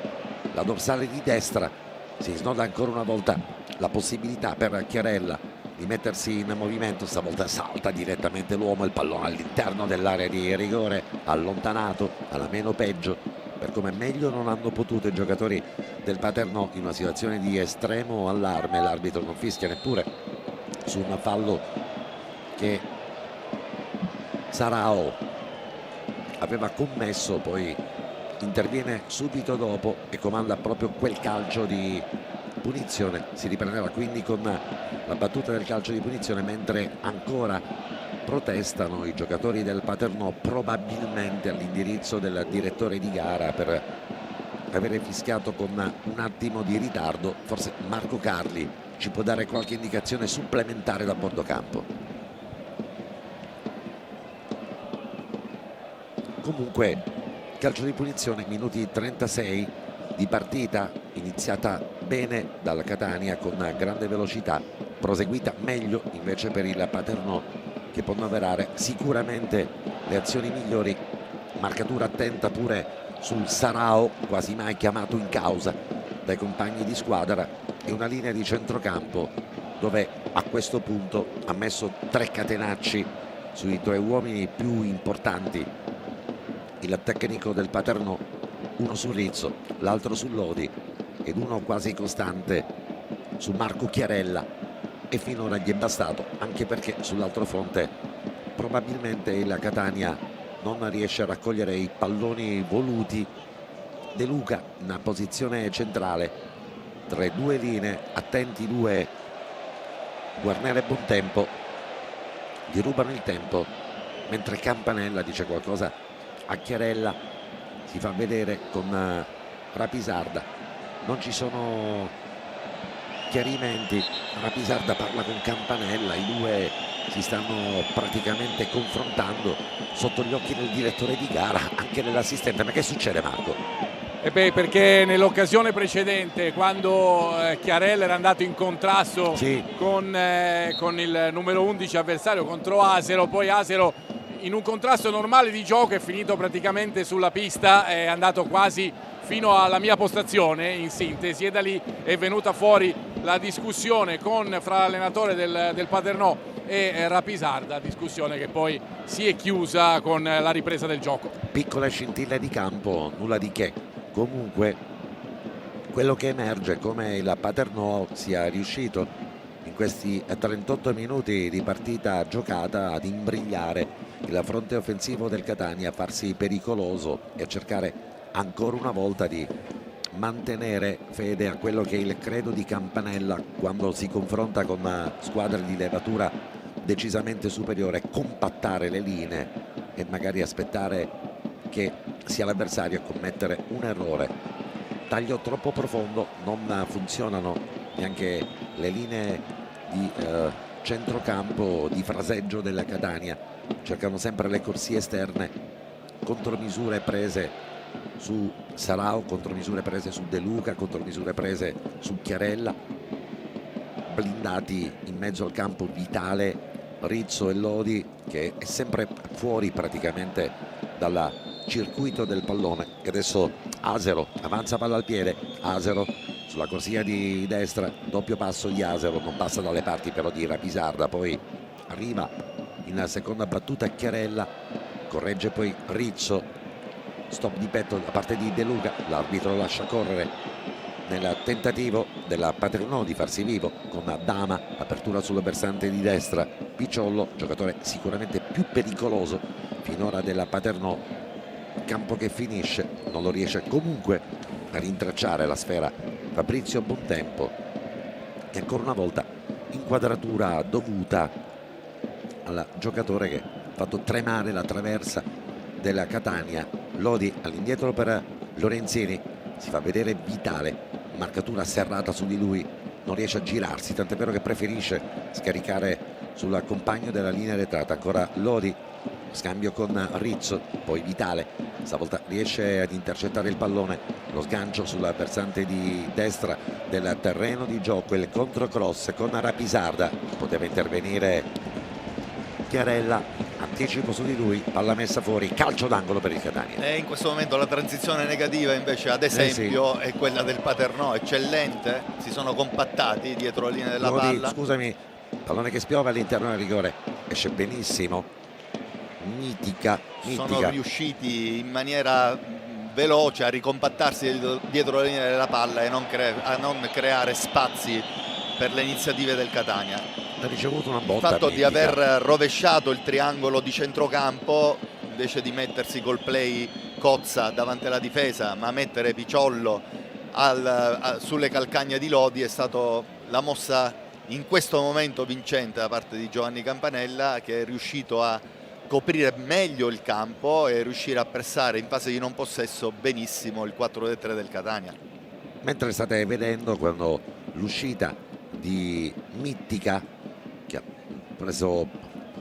la dorsale di destra. Si snoda ancora una volta la possibilità per Chiarella di mettersi in movimento, stavolta salta direttamente l'uomo, il pallone all'interno dell'area di rigore, allontanato alla meno peggio, per come meglio non hanno potuto i giocatori del Paternò in una situazione di estremo allarme. L'arbitro non fischia neppure su un fallo che Sarao aveva commesso, poi interviene subito dopo e comanda proprio quel calcio di punizione. Si riprenderà quindi con la battuta del calcio di punizione, mentre ancora protestano i giocatori del Paternò, probabilmente all'indirizzo del direttore di gara per avere fischiato con un attimo di ritardo. Forse Marco Carli ci può dare qualche indicazione supplementare da bordo campo. Comunque calcio di punizione, minuti 36 di partita, iniziata bene dalla Catania con grande velocità, proseguita meglio invece per il Paternò, che può avverare sicuramente le azioni migliori. Marcatura attenta pure sul Sarao, quasi mai chiamato in causa dai compagni di squadra, e una linea di centrocampo dove a questo punto ha messo 3 catenacci sui 2 uomini più importanti. Il tecnico del Paternò, uno su Rizzo, l'altro su Lodi, ed uno quasi costante su Marco Chiarella, e finora gli è bastato, anche perché sull'altro fronte probabilmente il Catania non riesce a raccogliere i palloni voluti. De Luca in una posizione centrale tra le 2 linee, attenti 2 Guarnera e Bontempo, gli rubano il tempo, mentre Campanella dice qualcosa a Chiarella, si fa vedere con Rapisarda. Non ci sono chiarimenti, Rapisarda parla con Campanella, i due si stanno praticamente confrontando sotto gli occhi del direttore di gara, anche dell'assistente. Ma che succede, Marco? Perché nell'occasione precedente, quando Chiarella era andato in contrasto con il numero 11 avversario contro Asero, poi Asero in un contrasto normale di gioco è finito praticamente sulla pista, è andato quasi fino alla mia postazione in sintesi, e da lì è venuta fuori la discussione fra l'allenatore del Paternò e Rapisarda, discussione che poi si è chiusa con la ripresa del gioco. Piccole scintille di campo, nulla di che. Comunque quello che emerge è come il Paternò sia riuscito in questi 38 minuti di partita giocata ad imbrigliare il fronte offensivo del Catania, a farsi pericoloso e a cercare ancora una volta di mantenere fede a quello che è il credo di Campanella quando si confronta con squadre di levatura decisamente superiore: compattare le linee e magari aspettare che sia l'avversario a commettere un errore. Taglio troppo profondo, non funzionano neanche le linee di centrocampo, di fraseggio della Catania, cercano sempre le corsie esterne, contromisure prese su Sarao, contromisure prese su De Luca, contromisure prese su Chiarella, blindati in mezzo al campo Vitale, Rizzo e Lodi, che è sempre fuori praticamente dal circuito del pallone, che adesso Asero avanza palla al piede, Asero sulla corsia di destra, doppio passo di Asero, non passa dalle parti però di Rapisarda, poi arriva in seconda battuta Chiarella, corregge poi Rizzo, stop di petto da parte di De Luca, l'arbitro lo lascia correre nel tentativo della Paternò di farsi vivo con Dama, apertura sul versante di destra, Picciollo, giocatore sicuramente più pericoloso finora della Paternò, campo che finisce, non lo riesce comunque a rintracciare la sfera Fabrizio Bontempo, e ancora una volta inquadratura dovuta al giocatore che ha fatto tremare la traversa della Catania. Lodi all'indietro per Lorenzini, si fa vedere vitale, marcatura serrata su di lui, non riesce a girarsi, tant'è vero che preferisce scaricare sul compagno della linea retrata. Ancora Lodi, scambio con Rizzo, poi Vitale, stavolta riesce ad intercettare il pallone, lo sgancio sul versante di destra del terreno di gioco, il controcross con Rapisarda, poteva intervenire Chiarella, anticipo su di lui, palla messa fuori, calcio d'angolo per il Catania. E in questo momento la transizione negativa invece ad esempio sì, è quella del Paternò, eccellente, si sono compattati dietro la linea della Lodi, palla. scusami, pallone che spiova all'interno del rigore, esce benissimo, mitica. Sono riusciti in maniera veloce a ricompattarsi dietro la linea della palla e a non creare spazi per le iniziative del Catania. Ha ricevuto una botta. Il fatto mitica di aver rovesciato il triangolo di centrocampo, invece di mettersi col play Cozza davanti alla difesa, ma mettere Picciollo sulle calcagna di Lodi, è stata la mossa in questo momento vincente da parte di Giovanni Campanella, che è riuscito a coprire meglio il campo e riuscire a pressare in fase di non possesso benissimo il 4-3 del Catania. Mentre state vedendo quando l'uscita di Mittica, che ha preso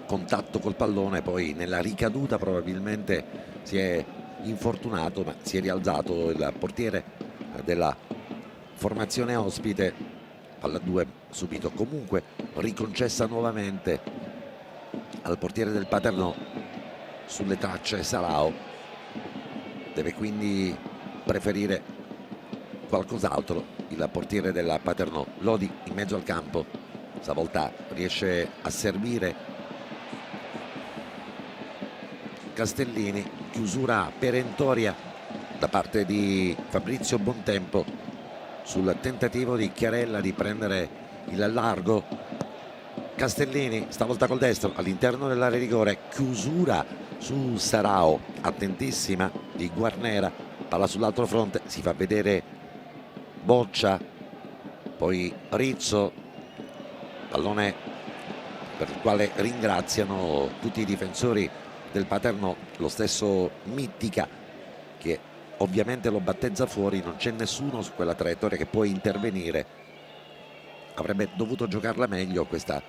contatto col pallone, poi nella ricaduta probabilmente si è infortunato, ma si è rialzato il portiere della formazione ospite, palla 2 subito comunque riconcessa nuovamente al portiere del Paternò, sulle tracce Sarao, deve quindi preferire qualcos'altro il portiere della Paternò. Lodi in mezzo al campo, stavolta riesce a servire Castellini, chiusura perentoria da parte di Fabrizio Bontempo sul tentativo di Chiarella di prendere il largo. Castellini stavolta col destro all'interno dell'area di rigore, chiusura su Sarao attentissima di Guarnera, palla sull'altro fronte, si fa vedere Boccia, poi Rizzo, pallone per il quale ringraziano tutti i difensori del Paternò, lo stesso Mittica che ovviamente lo battezza fuori, non c'è nessuno su quella traiettoria che può intervenire, avrebbe dovuto giocarla meglio questa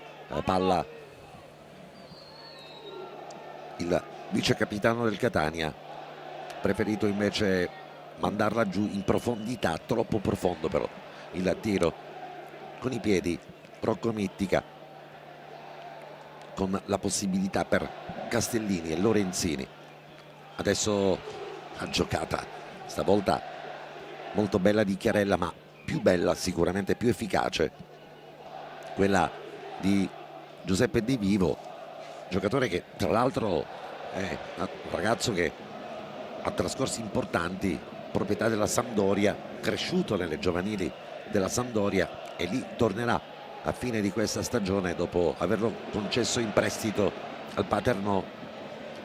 palla il vice capitano del Catania, preferito invece mandarla giù in profondità, troppo profondo però il tiro con i piedi. Rocco Mittica con la possibilità per Castellini e Lorenzini, adesso ha giocata stavolta molto bella di Chiarella, ma più bella, sicuramente più efficace quella di Giuseppe Di Vivo, giocatore che tra l'altro è un ragazzo che ha trascorsi importanti, proprietà della Sampdoria, cresciuto nelle giovanili della Sampdoria e lì tornerà a fine di questa stagione dopo averlo concesso in prestito al Paternò,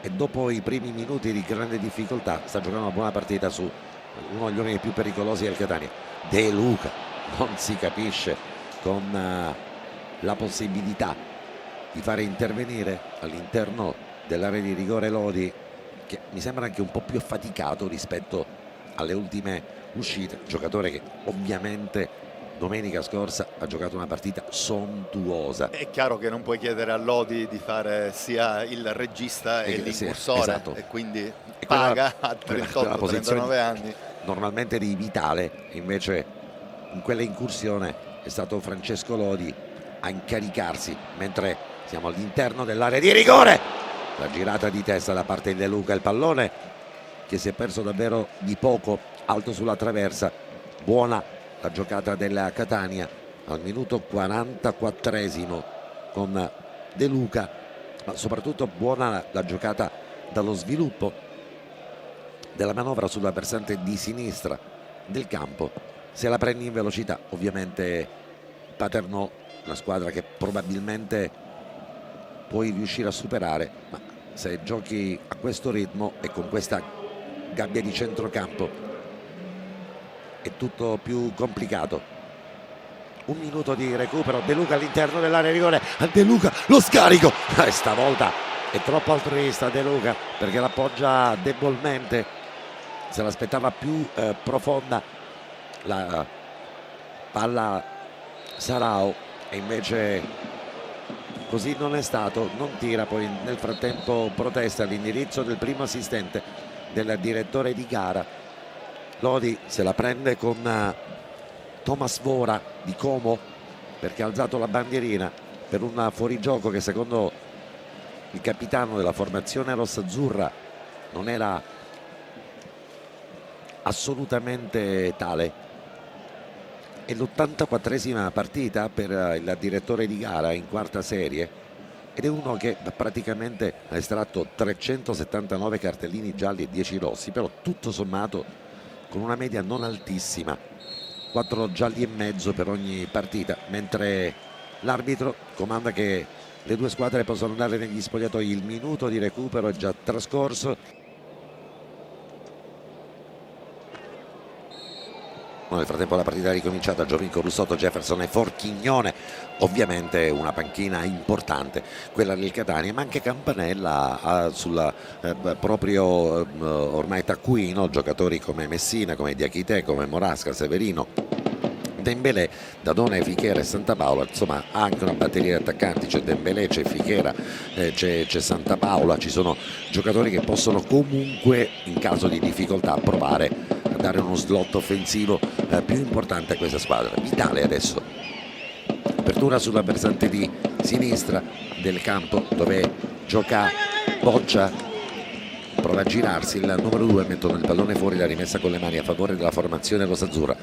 e dopo i primi minuti di grande difficoltà sta giocando una buona partita su uno degli uomini più pericolosi del Catania. De Luca non si capisce, con la possibilità di fare intervenire all'interno dell'area di rigore Lodi, che mi sembra anche un po' più affaticato rispetto alle ultime uscite, giocatore che ovviamente domenica scorsa ha giocato una partita sontuosa. È chiaro che non puoi chiedere a Lodi di fare sia il regista e l'incursore, esatto. E quindi e paga a 38-39 anni. Normalmente di vitale, invece in quella incursione è stato Francesco Lodi a incaricarsi, mentre siamo all'interno dell'area di rigore. la girata di testa da parte di De Luca, il pallone che si è perso davvero di poco, alto sulla traversa. Buona la giocata della Catania al minuto 44esimo con De Luca, ma soprattutto buona la giocata dallo sviluppo della manovra sulla versante di sinistra del campo. Se la prendi in velocità, ovviamente Paternò, una squadra che probabilmente puoi riuscire a superare, ma se giochi a questo ritmo e con questa gabbia di centrocampo è tutto più complicato. Un minuto di recupero, De Luca all'interno dell'area di rigore, De Luca lo scarico, stavolta è troppo altruista De Luca perché l'appoggia debolmente, se l'aspettava più profonda la palla Sarao e invece così non è stato, non tira. Poi nel frattempo protesta all'indirizzo del primo assistente del direttore di gara. Lodi se la prende con Thomas Vora di Como perché ha alzato la bandierina per un fuorigioco che secondo il capitano della formazione rossazzurra non era assolutamente tale. È l'84esima partita per il direttore di gara in quarta serie ed è uno che praticamente ha estratto 379 cartellini gialli e 10 rossi, però tutto sommato con una media non altissima, 4 gialli e mezzo per ogni partita, mentre l'arbitro comanda che le due squadre possono andare negli spogliatoi. Il minuto di recupero è già trascorso. Nel frattempo la partita è ricominciata. Giovinco, Russotto, Jefferson e Forchignone, ovviamente una panchina importante quella del Catania, ma anche Campanella ha sulla proprio ormai taccuino giocatori come Messina, come Diachité, come Morasca, Severino, Dembélé, Dadone, Fichera e Santapaola. Insomma ha anche una batteria di attaccanti, c'è Dembélé, c'è Fichera, c'è Santapaola, ci sono giocatori che possono comunque in caso di difficoltà provare a dare uno slot offensivo più importante a questa squadra. Vitale adesso, apertura sulla versante di sinistra del campo dove gioca Boccia, prova a girarsi il numero 2, mettono il pallone fuori, la rimessa con le mani a favore della formazione rossazzurra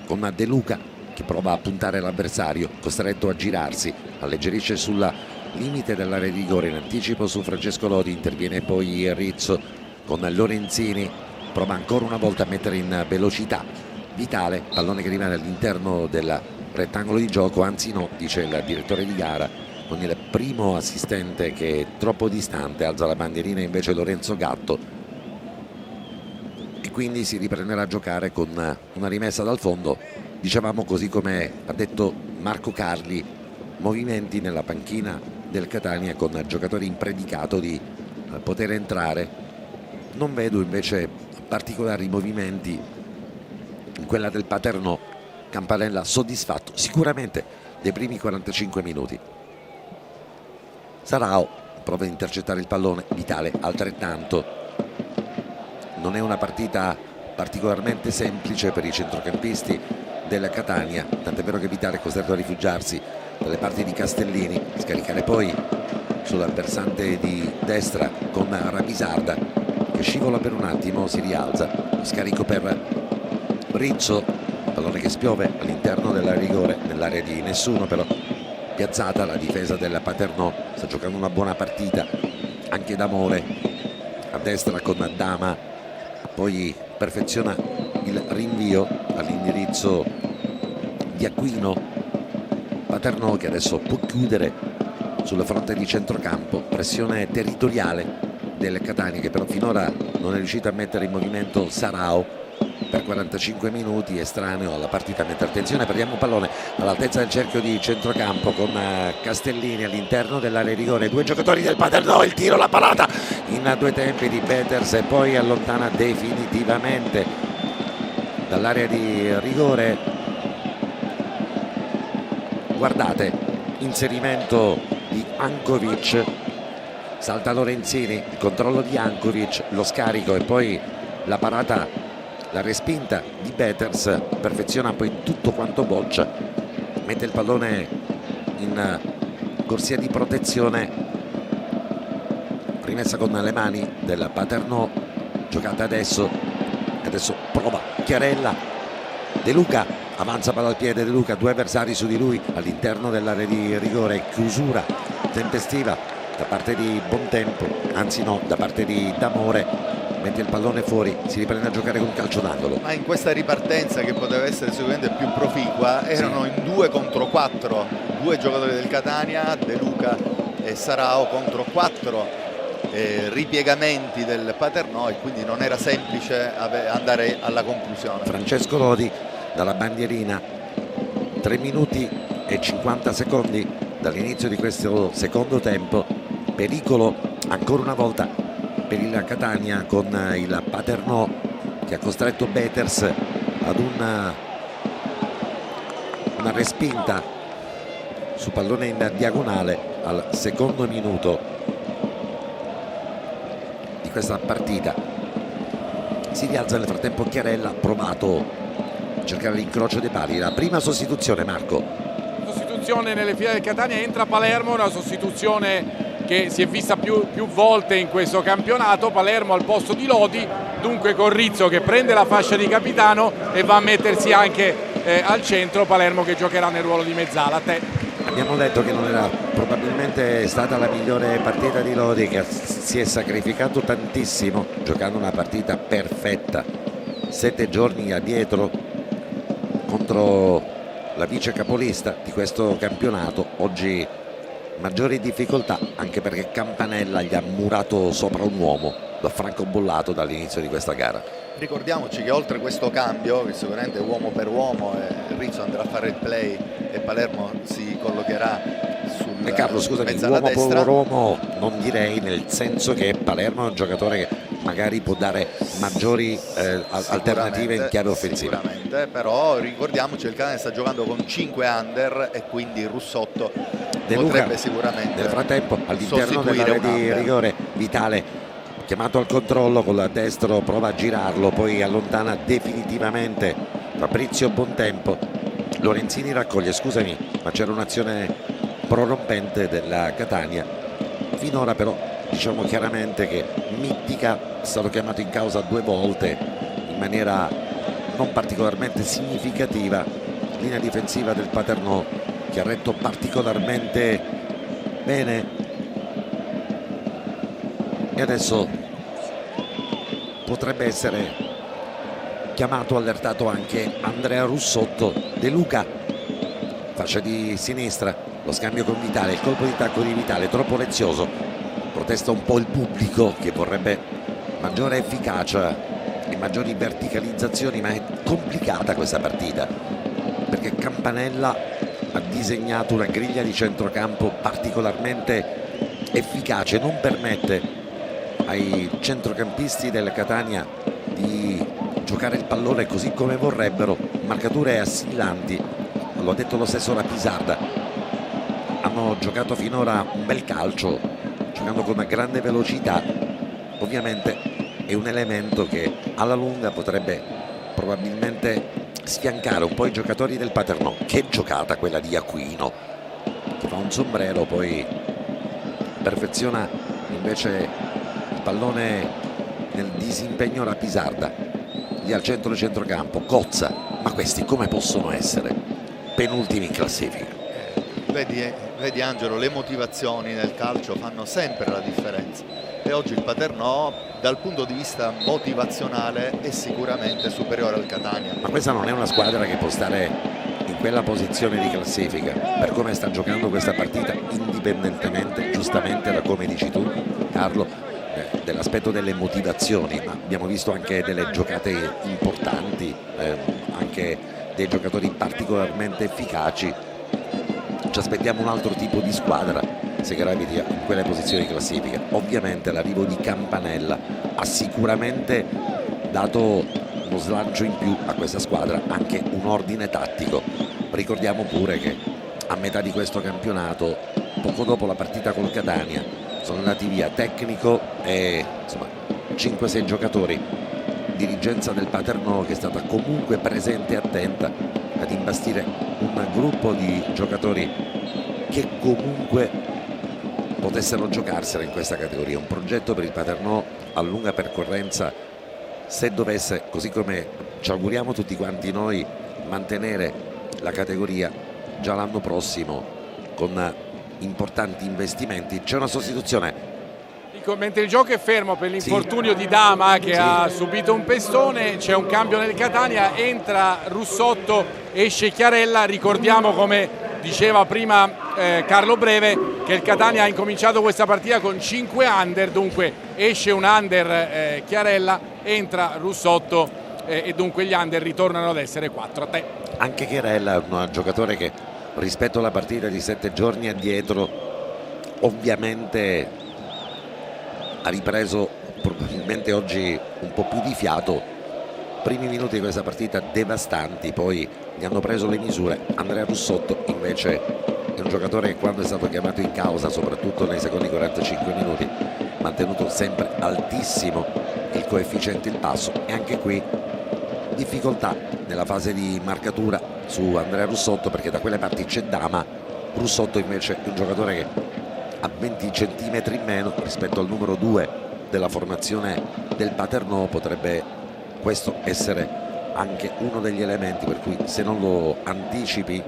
con De Luca che prova a puntare l'avversario, costretto a girarsi, alleggerisce sulla limite dell'area di rigore in anticipo su Francesco Lodi, interviene poi Rizzo con Lorenzini, prova ancora una volta a mettere in velocità Vitale, pallone che rimane all'interno del rettangolo di gioco, anzi no, dice il direttore di gara con il primo assistente che è troppo distante, alza la bandierina invece Lorenzo Gatto e quindi si riprenderà a giocare con una rimessa dal fondo. Dicevamo, così come ha detto Marco Carli, movimenti nella panchina del Catania con giocatori in predicato di poter entrare. Non vedo invece particolari movimenti in quella del Paternò. Campanella soddisfatto sicuramente dei primi 45 minuti. Sarao prova ad intercettare il pallone, Vitale altrettanto. Non è una partita particolarmente semplice per i centrocampisti della Catania, tant'è vero che Vitale è costretto a rifugiarsi dalle parti di Castellini, scaricare poi sulla versante di destra con Rapisarda che scivola per un attimo, si rialza, scarico per Rizzo, pallone che spiove all'interno della rigore, nell'area di nessuno, però piazzata la difesa della Paternò, sta giocando una buona partita anche D'Amore a destra con Dama, poi perfeziona il rinvio all'indirizzo di Aquino. Paternò che adesso può chiudere sulla fronte di centrocampo, pressione territoriale del Catania che però finora non è riuscito a mettere in movimento Sarao per 45 minuti, estraneo alla partita, mentre attenzione, perdiamo un pallone all'altezza del cerchio di centrocampo con Castellini all'interno dell'area di rigore, due giocatori del Paternò, il tiro, la parata in due tempi di Peters e poi allontana definitivamente dall'area di rigore. Guardate, inserimento di Ankovic, salta Lorenzini, il controllo di Ankovic, lo scarico e poi la parata, la respinta di Peters, perfeziona poi tutto quanto Boccia, mette il pallone in corsia di protezione rimessa con le mani del Paternò, giocata adesso prova Chiarella, De Luca avanza palla al piede, De Luca, due avversari su di lui all'interno dell'area di rigore, chiusura tempestiva da parte di Bontempo, anzi no, da parte di D'Amore, mette il pallone fuori, si riprende a giocare con calcio d'angolo. Ma in questa ripartenza, che poteva essere sicuramente più proficua, erano in 2 contro 4, due giocatori del Catania, De Luca e Sarao contro 4 ripiegamenti del Paternò, e quindi non era semplice andare alla conclusione. Francesco Lodi dalla bandierina, 3 minuti e 50 secondi dall'inizio di questo secondo tempo, pericolo ancora una volta per il Catania, con il Paternò che ha costretto Beters ad una respinta su pallone in diagonale al secondo minuto di questa partita. Si rialza nel frattempo Chiarella, provato a cercare l'incrocio dei pali, la prima sostituzione, Marco. Sostituzione nelle file del Catania, entra Palermo, una sostituzione che si è vista più volte in questo campionato. Palermo al posto di Lodi, dunque con Rizzo che prende la fascia di capitano e va a mettersi anche al centro. Palermo che giocherà nel ruolo di mezzala. A te. Abbiamo detto che non era probabilmente stata la migliore partita di Lodi, che si è sacrificato tantissimo giocando una partita perfetta 7 giorni addietro contro la vice capolista di questo campionato. Oggi maggiori difficoltà, anche perché Campanella gli ha murato sopra un uomo, lo ha francobollato dall'inizio di questa gara. Ricordiamoci che oltre questo cambio, che sicuramente uomo per uomo, Rizzo andrà a fare il play e Palermo si collocherà sul E Carlo, scusami, mezzala uomo destra. per uomo non direi, nel senso che Palermo è un giocatore che magari può dare maggiori alternative in chiave offensiva. Sicuramente, però ricordiamoci che il Catania sta giocando con 5 under e quindi Russotto De Luca, potrebbe sicuramente nel frattempo all'interno sostituire dell'area un di under. rigore, Vitale chiamato al controllo con la destro, prova a girarlo, poi allontana definitivamente Fabrizio Bontempo. Lorenzini raccoglie, scusami, ma c'era un'azione prorompente della Catania. Finora però diciamo chiaramente che Mittica è stato chiamato in causa 2 volte in maniera non particolarmente significativa. Linea difensiva del Paternò che ha retto particolarmente bene, e adesso potrebbe essere chiamato, allertato anche Andrea Russotto. De Luca, fascia di sinistra, lo scambio con Vitale, il colpo di tacco di Vitale troppo lezioso, protesta un po' il pubblico che vorrebbe maggiore efficacia e maggiori verticalizzazioni, ma è complicata questa partita perché Campanella ha disegnato una griglia di centrocampo particolarmente efficace, non permette ai centrocampisti del Catania di giocare il pallone così come vorrebbero, marcature assimilanti. Lo ha detto lo stesso la Pisarda, hanno giocato finora un bel calcio giocando con una grande velocità. Ovviamente è un elemento che alla lunga potrebbe probabilmente sfiancare un po' i giocatori del Paternò. Che giocata quella di Aquino, che fa un sombrero, poi perfeziona invece il pallone nel disimpegno la Pisarda, lì al centro del centrocampo Cozza. Ma questi come possono essere penultimi in classifica? Vedi Angelo, le motivazioni nel calcio fanno sempre la differenza e oggi il Paternò dal punto di vista motivazionale è sicuramente superiore al Catania. Ma questa non è una squadra che può stare in quella posizione di classifica per come sta giocando questa partita, indipendentemente giustamente da come dici tu Carlo, dell'aspetto delle motivazioni, ma abbiamo visto anche delle giocate importanti, anche dei giocatori particolarmente efficaci. Ci aspettiamo un altro tipo di squadra se graviti in quelle posizioni di classifica. Ovviamente l'arrivo di Campanella ha sicuramente dato uno slancio in più a questa squadra, anche un ordine tattico. Ricordiamo pure che a metà di questo campionato, poco dopo la partita col Catania, sono andati via tecnico e insomma 5-6 giocatori, dirigenza del Paternò che è stata comunque presente e attenta ad imbastire un gruppo di giocatori che comunque potessero giocarsela in questa categoria. Un progetto per il Paternò a lunga percorrenza, se dovesse, così come ci auguriamo tutti quanti noi, mantenere la categoria già l'anno prossimo con importanti investimenti. C'è una sostituzione. Mentre il gioco è fermo per l'infortunio di Dama che ha subito un pestone, c'è un cambio nel Catania, entra Russotto, esce Chiarella. Ricordiamo, come diceva prima Carlo Breve, che il Catania ha incominciato questa partita con 5 under, dunque esce un under Chiarella, entra Russotto e dunque gli under ritornano ad essere 4. A te. Anche Chiarella è un giocatore che rispetto alla partita di 7 giorni addietro ovviamente ha ripreso probabilmente oggi un po' più di fiato. Primi minuti di questa partita devastanti, poi gli hanno preso le misure. Andrea Russotto invece è un giocatore che quando è stato chiamato in causa, soprattutto nei secondi 45 minuti, ha mantenuto sempre altissimo il coefficiente il passo, e anche qui difficoltà nella fase di marcatura su Andrea Russotto, perché da quelle parti c'è Dama. Russotto invece è un giocatore che a 20 centimetri in meno rispetto al numero 2 della formazione del Paternò. Potrebbe questo essere anche uno degli elementi per cui, se non lo anticipi,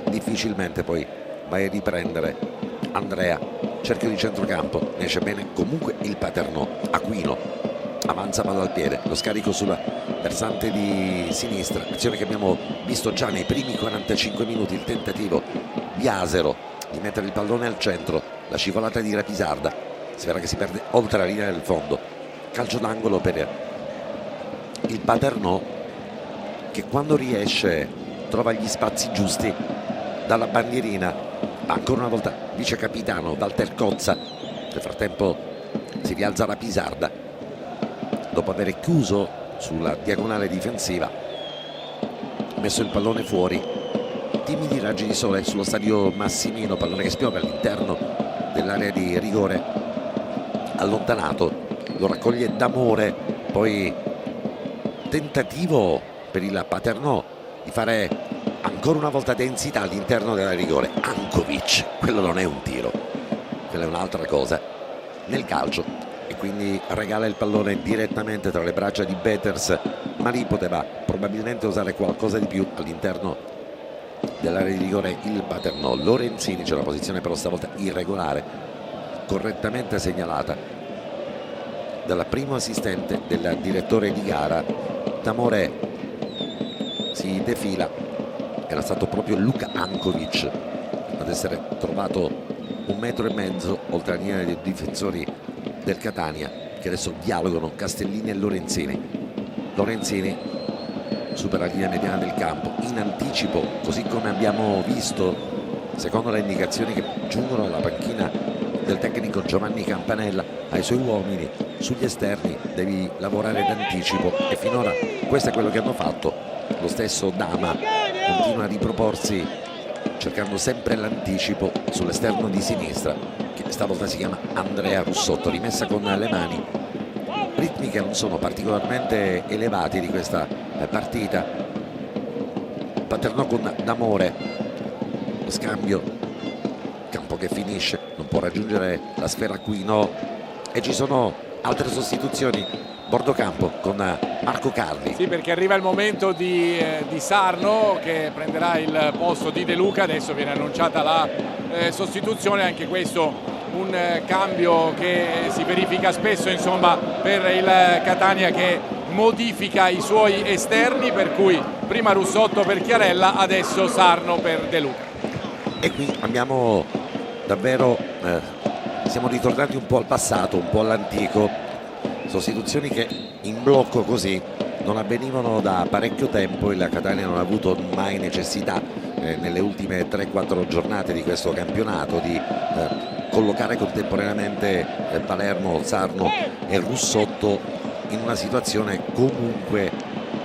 difficilmente poi vai a riprendere Andrea. Cerchio di centrocampo, ne esce bene comunque il Paternò. Aquino avanza palla al piede, lo scarico sulla versante di sinistra, azione che abbiamo visto già nei primi 45 minuti, il tentativo di Asero di mettere il pallone al centro, la scivolata di Rapisarda, sfera che si perde oltre la linea del fondo, calcio d'angolo per il Paternò, che quando riesce trova gli spazi giusti. Dalla bandierina ancora una volta vice capitano Walter Cozza. Nel frattempo si rialza Rapisarda dopo aver chiuso sulla diagonale difensiva, messo il pallone fuori. Timidi raggi di sole sullo stadio Massimino, pallone che spiova all'interno dell'area di rigore, allontanato, lo raccoglie D'Amore. Poi tentativo per il Paternò di fare ancora una volta densità all'interno della rigore. Ankovic, quello non è un tiro, quella è un'altra cosa nel calcio, e quindi regala il pallone direttamente tra le braccia di Peters, ma lì poteva probabilmente usare qualcosa di più all'interno dell'area di rigore il Paternò. Lorenzini, c'è una posizione però stavolta irregolare, correttamente segnalata dalla primo assistente del direttore di gara. D'Amore si defila, era stato proprio Luka Ankovic ad essere trovato 1,5 metri oltre la linea dei difensori del Catania, che adesso dialogano Castellini e Lorenzini. Lorenzini supera la linea mediana del campo in anticipo, così come abbiamo visto secondo le indicazioni che giungono dalla panchina del tecnico Giovanni Campanella ai suoi uomini. Sugli esterni devi lavorare d'anticipo, e finora questo è quello che hanno fatto. Lo stesso Dama continua a riproporsi cercando sempre l'anticipo sull'esterno di sinistra, che stavolta si chiama Andrea Russotto. Rimessa con le mani, ritmi che non sono particolarmente elevati di questa partita. Paternò con D'Amore, lo scambio, campo che finisce, non può raggiungere la sfera Aquino, e ci sono altre sostituzioni bordo campo con Marco Carli. Sì, perché arriva il momento di Sarno che prenderà il posto di De Luca. Adesso viene annunciata la sostituzione, anche questo un cambio che si verifica spesso, insomma, per il Catania, che modifica i suoi esterni, per cui prima Russotto per Chiarella, adesso Sarno per De Luca. E qui abbiamo davvero siamo ritornati un po' al passato, un po' all'antico, sostituzioni che in blocco così non avvenivano da parecchio tempo. Il Catania non ha avuto mai necessità nelle ultime 3-4 giornate di questo campionato di collocare contemporaneamente Palermo, Sarno e Russotto in una situazione comunque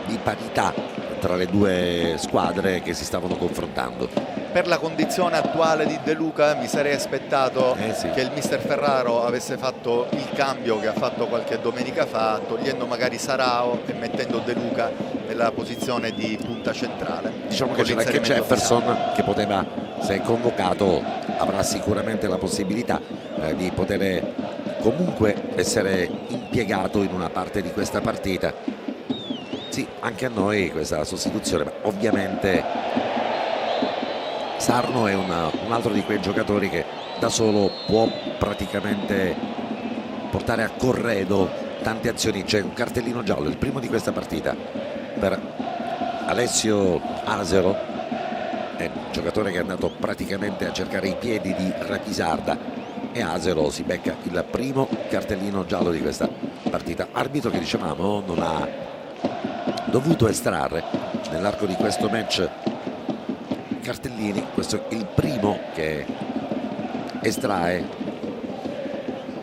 di parità tra le due squadre che si stavano confrontando. Per la condizione attuale di De Luca mi sarei aspettato sì, che il mister Ferraro avesse fatto il cambio che ha fatto qualche domenica fa, togliendo magari Sarao e mettendo De Luca nella posizione di punta centrale. Diciamo che c'era anche Jefferson che poteva se convocato avrà sicuramente la possibilità di poter comunque essere impiegato in una parte di questa partita. Sì, anche a noi questa sostituzione, ma ovviamente Sarno è un altro di quei giocatori che da solo può praticamente portare a corredo tante azioni. C'è un cartellino giallo, il primo di questa partita, per Alessio Asero, è un giocatore che è andato praticamente a cercare i piedi di Rapisarda, e Asero si becca il primo cartellino giallo di questa partita. Arbitro che, dicevamo, non ha dovuto estrarre nell'arco di questo match cartellini. Questo è il primo che estrae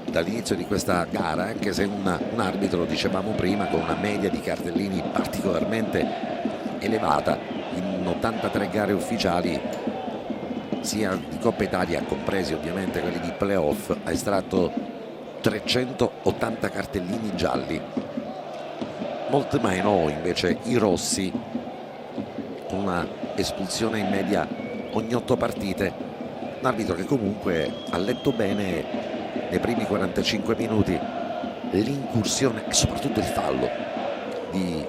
dall'inizio di questa gara, anche se un arbitro, dicevamo prima, con una media di cartellini particolarmente elevata in 83 gare ufficiali sia di Coppa Italia, compresi ovviamente quelli di playoff, ha estratto 380 cartellini gialli, molto meno invece i rossi, con una espulsione in media ogni 8 partite. Un arbitro che comunque ha letto bene nei primi 45 minuti l'incursione e soprattutto il fallo di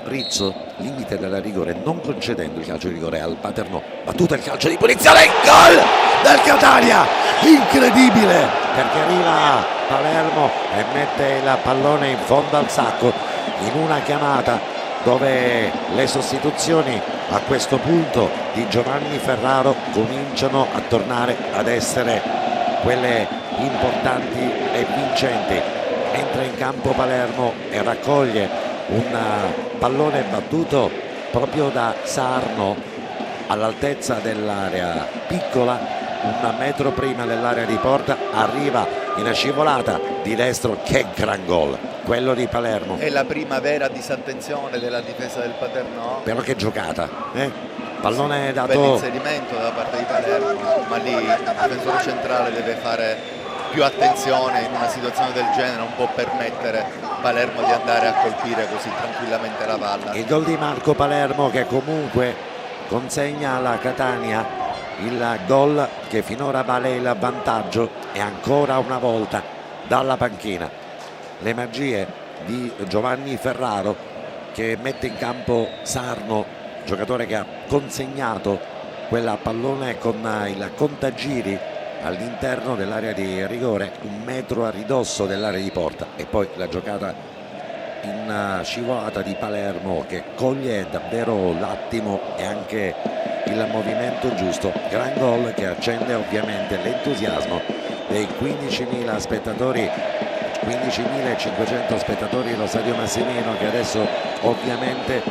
Rizzo, limite della rigore, non concedendo il calcio di rigore al Paternò. Battuta il calcio di punizione, il gol del Catania, incredibile, perché arriva Palermo e mette il pallone in fondo al sacco in una chiamata dove le sostituzioni a questo punto di Giovanni Ferraro cominciano a tornare ad essere quelle importanti e vincenti. Entra in campo Palermo e raccoglie un pallone battuto proprio da Sarno all'altezza dell'area piccola, un metro prima dell'area di porta, arriva in scivolata di destro. Che gran gol quello di Palermo, È la prima vera disattenzione della difesa del Paternò. però che giocata, pallone Sì, dato, bell'inserimento da parte di Palermo, ma lì il difensore centrale deve fare più attenzione in una situazione del genere, non può permettere Palermo di andare a colpire così tranquillamente la palla. il gol di Marco Palermo che comunque consegna alla Catania il gol che finora vale il vantaggio, e ancora una volta dalla panchina le magie di Giovanni Ferraro che mette in campo Sarno, giocatore che ha consegnato quella pallone con il contagiri all'interno dell'area di rigore, un metro a ridosso dell'area di porta, e poi la giocata in scivolata di Palermo che coglie davvero l'attimo e anche il movimento giusto. Gran gol che accende ovviamente l'entusiasmo dei 15.000 spettatori, 15.500 spettatori dello Stadio Massimino, che adesso ovviamente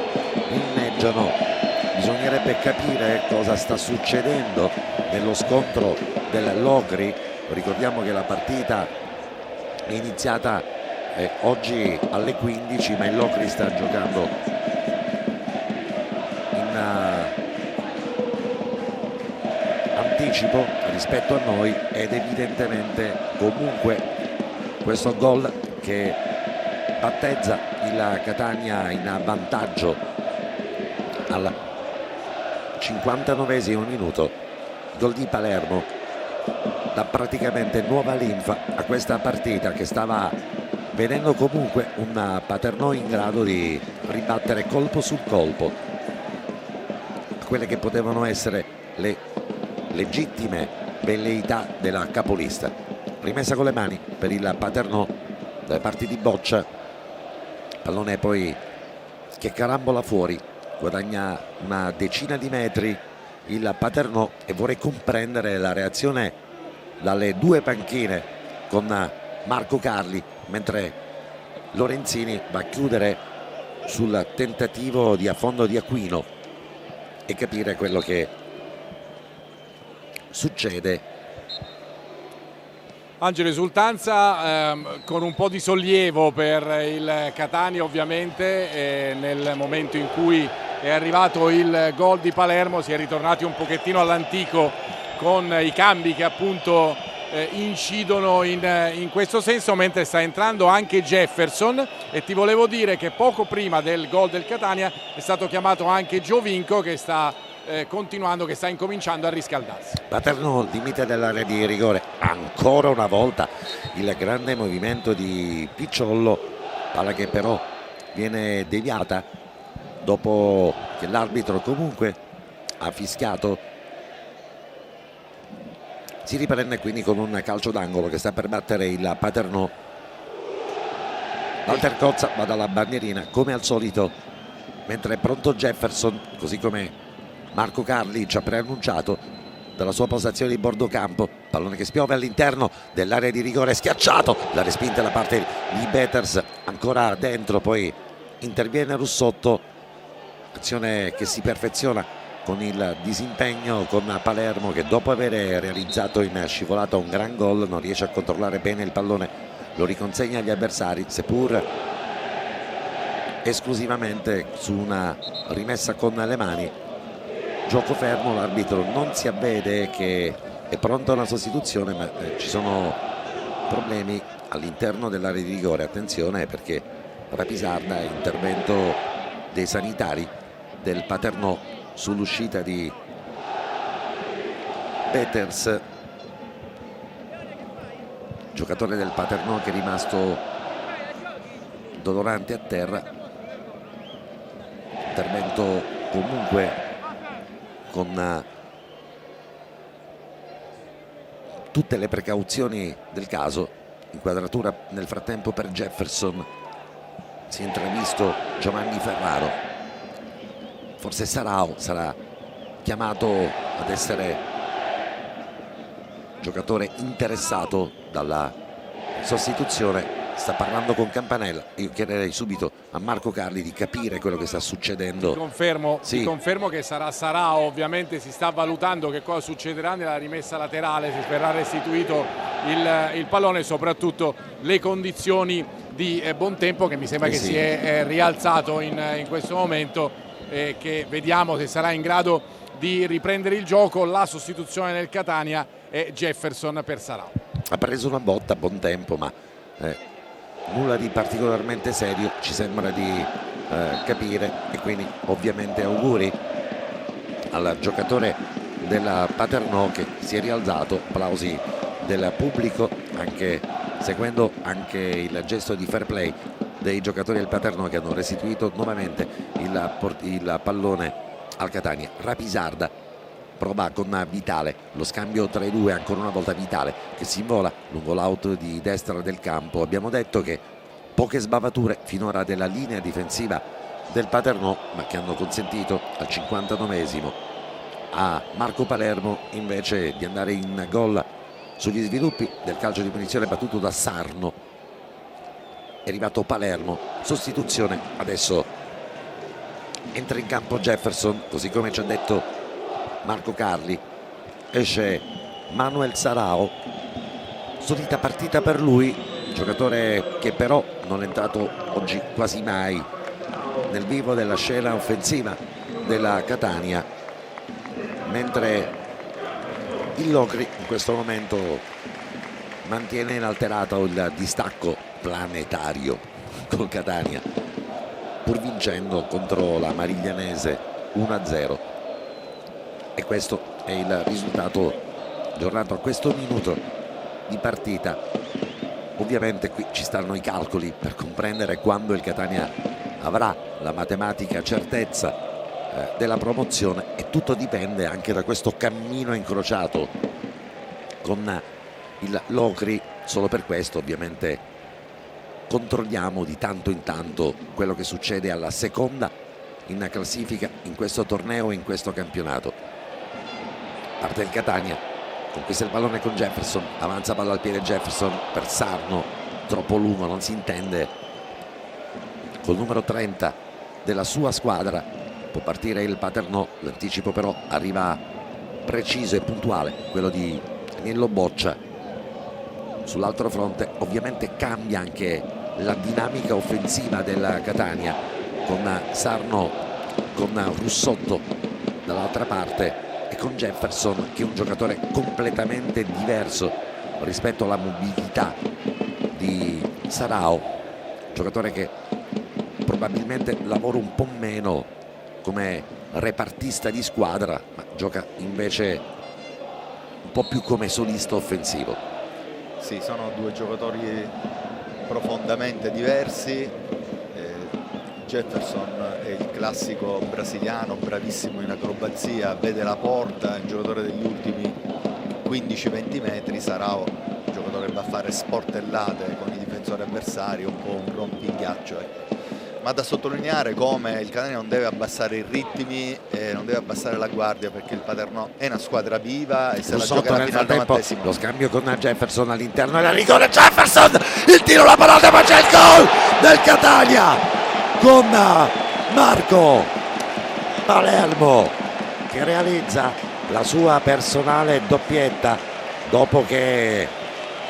inneggiano. Bisognerebbe capire cosa sta succedendo nello scontro del Locri. Ricordiamo che la partita è iniziata oggi alle 15, ma il Locri sta giocando in anticipo rispetto a noi, ed evidentemente comunque questo gol che battezza il Catania in vantaggio al 59esimo minuto. Gol di Palermo dà praticamente nuova linfa a questa partita che stava vedendo comunque un Paternò in grado di ribattere colpo su colpo quelle che potevano essere le legittime velleità della capolista. Rimessa con le mani per il Paternò dalle parti di Boccia, pallone poi che carambola fuori, guadagna una decina di metri il Paternò, e vorrei comprendere la reazione dalle due panchine con Marco Carli, mentre Lorenzini va a chiudere sul tentativo di affondo di Aquino e capire quello che succede. Angelo, esultanza con un po' di sollievo per il Catania ovviamente, nel momento in cui è arrivato il gol di Palermo si è ritornati un pochettino all'antico con i cambi che appunto incidono in questo senso, mentre sta entrando anche Jefferson, e ti volevo dire che poco prima del gol del Catania è stato chiamato anche Giovinco, che sta continuando, che sta incominciando a riscaldarsi. Paterno limite dell'area di rigore, ancora una volta il grande movimento di Picciollo, palla che però viene deviata dopo che l'arbitro comunque ha fischiato. Si riprende quindi con un calcio d'angolo che sta per battere il Paternò. Walter Cozza va dalla bandierina come al solito, mentre è pronto Jefferson, così come Marco Carli ci ha preannunciato dalla sua postazione di bordo campo. Pallone che spiove all'interno dell'area di rigore, schiacciato, la respinta da parte di Beters, ancora dentro, poi interviene Russotto, azione che si perfeziona con il disimpegno con Palermo, che dopo aver realizzato in scivolata un gran gol non riesce a controllare bene il pallone, lo riconsegna agli avversari, seppur esclusivamente su una rimessa con le mani. Gioco fermo, l'arbitro non si avvede che è pronta una sostituzione, ma ci sono problemi all'interno dell'area di rigore. Attenzione, perché Rapisarda, intervento dei sanitari del Paternò sull'uscita di Peters, giocatore del Paternò che è rimasto dolorante a terra. Intervento comunque con tutte le precauzioni del caso. Inquadratura nel frattempo per Jefferson, si è intravisto Giovanni Ferraro, forse Sarao sarà chiamato ad essere giocatore interessato dalla sostituzione. Sta parlando con Campanella, io chiederei subito a Marco Carli di capire quello che sta succedendo. Ti confermo che sarà Sarao, ovviamente si sta valutando che cosa succederà nella rimessa laterale, se verrà restituito il pallone e soprattutto le condizioni di Bontempo, che mi sembra che si è rialzato in questo momento, che vediamo se sarà in grado di riprendere il gioco. La sostituzione del Catania è Jefferson per Sarao. Ha preso una botta a Bontempo, ma nulla di particolarmente serio, ci sembra di capire, e quindi ovviamente auguri al giocatore della Paternò che si è rialzato. Applausi del pubblico, anche seguendo anche il gesto di fair play dei giocatori del Paternò, che hanno restituito nuovamente il pallone al Catania. Rapisarda prova con Vitale, lo scambio tra i due, ancora una volta Vitale che si invola lungo l'out di destra del campo. Abbiamo detto che poche sbavature finora della linea difensiva del Paternò, ma che hanno consentito al 59esimo a Marco Palermo invece di andare in gol sugli sviluppi del calcio di punizione battuto da Sarno. È arrivato Palermo, sostituzione, adesso entra in campo Jefferson, così come ci ha detto Marco Carli. Esce Manuel Sarao, solita partita per lui, giocatore che però non è entrato oggi quasi mai nel vivo della scena offensiva della Catania, mentre il Locri in questo momento mantiene inalterato il distacco planetario col Catania, pur vincendo contro la Mariglianese 1-0. E questo è il risultato aggiornato a questo minuto di partita. Ovviamente qui ci stanno i calcoli per comprendere quando il Catania avrà la matematica certezza della promozione, e tutto dipende anche da questo cammino incrociato con il Locri. Solo per questo ovviamente controlliamo di tanto in tanto quello che succede alla seconda in classifica in questo torneo, in questo campionato. Parte il Catania, conquista il pallone con Jefferson, avanza palla al piede Jefferson per Sarno, troppo lungo, non si intende col numero 30 della sua squadra. Può partire il Paternò, l'anticipo però arriva preciso e puntuale, quello di Agnello Boccia. Sull'altro fronte ovviamente cambia anche la dinamica offensiva della Catania, con Sarno, con Russotto dall'altra parte e con Jefferson, che è un giocatore completamente diverso rispetto alla mobilità di Sarao, giocatore che probabilmente lavora un po' meno come repartista di squadra, ma gioca invece un po' più come solista offensivo. Sì, sono due giocatori profondamente diversi. Jefferson è il classico brasiliano, bravissimo in acrobazia, vede la porta, il giocatore degli ultimi 15-20 metri. Sarao, il giocatore che va a fare sportellate con i difensori avversari, un po' un rompighiaccio. Ma da sottolineare come il Catania non deve abbassare i ritmi e non deve abbassare la guardia, perché il Paternò è una squadra viva e se la Sotto giocherà nel fino al frattempo 90°. lo scambio con Jefferson all'interno della rigore. Jefferson, il tiro, la parata, ma c'è il gol del Catania con Marco Palermo che realizza la sua personale doppietta dopo che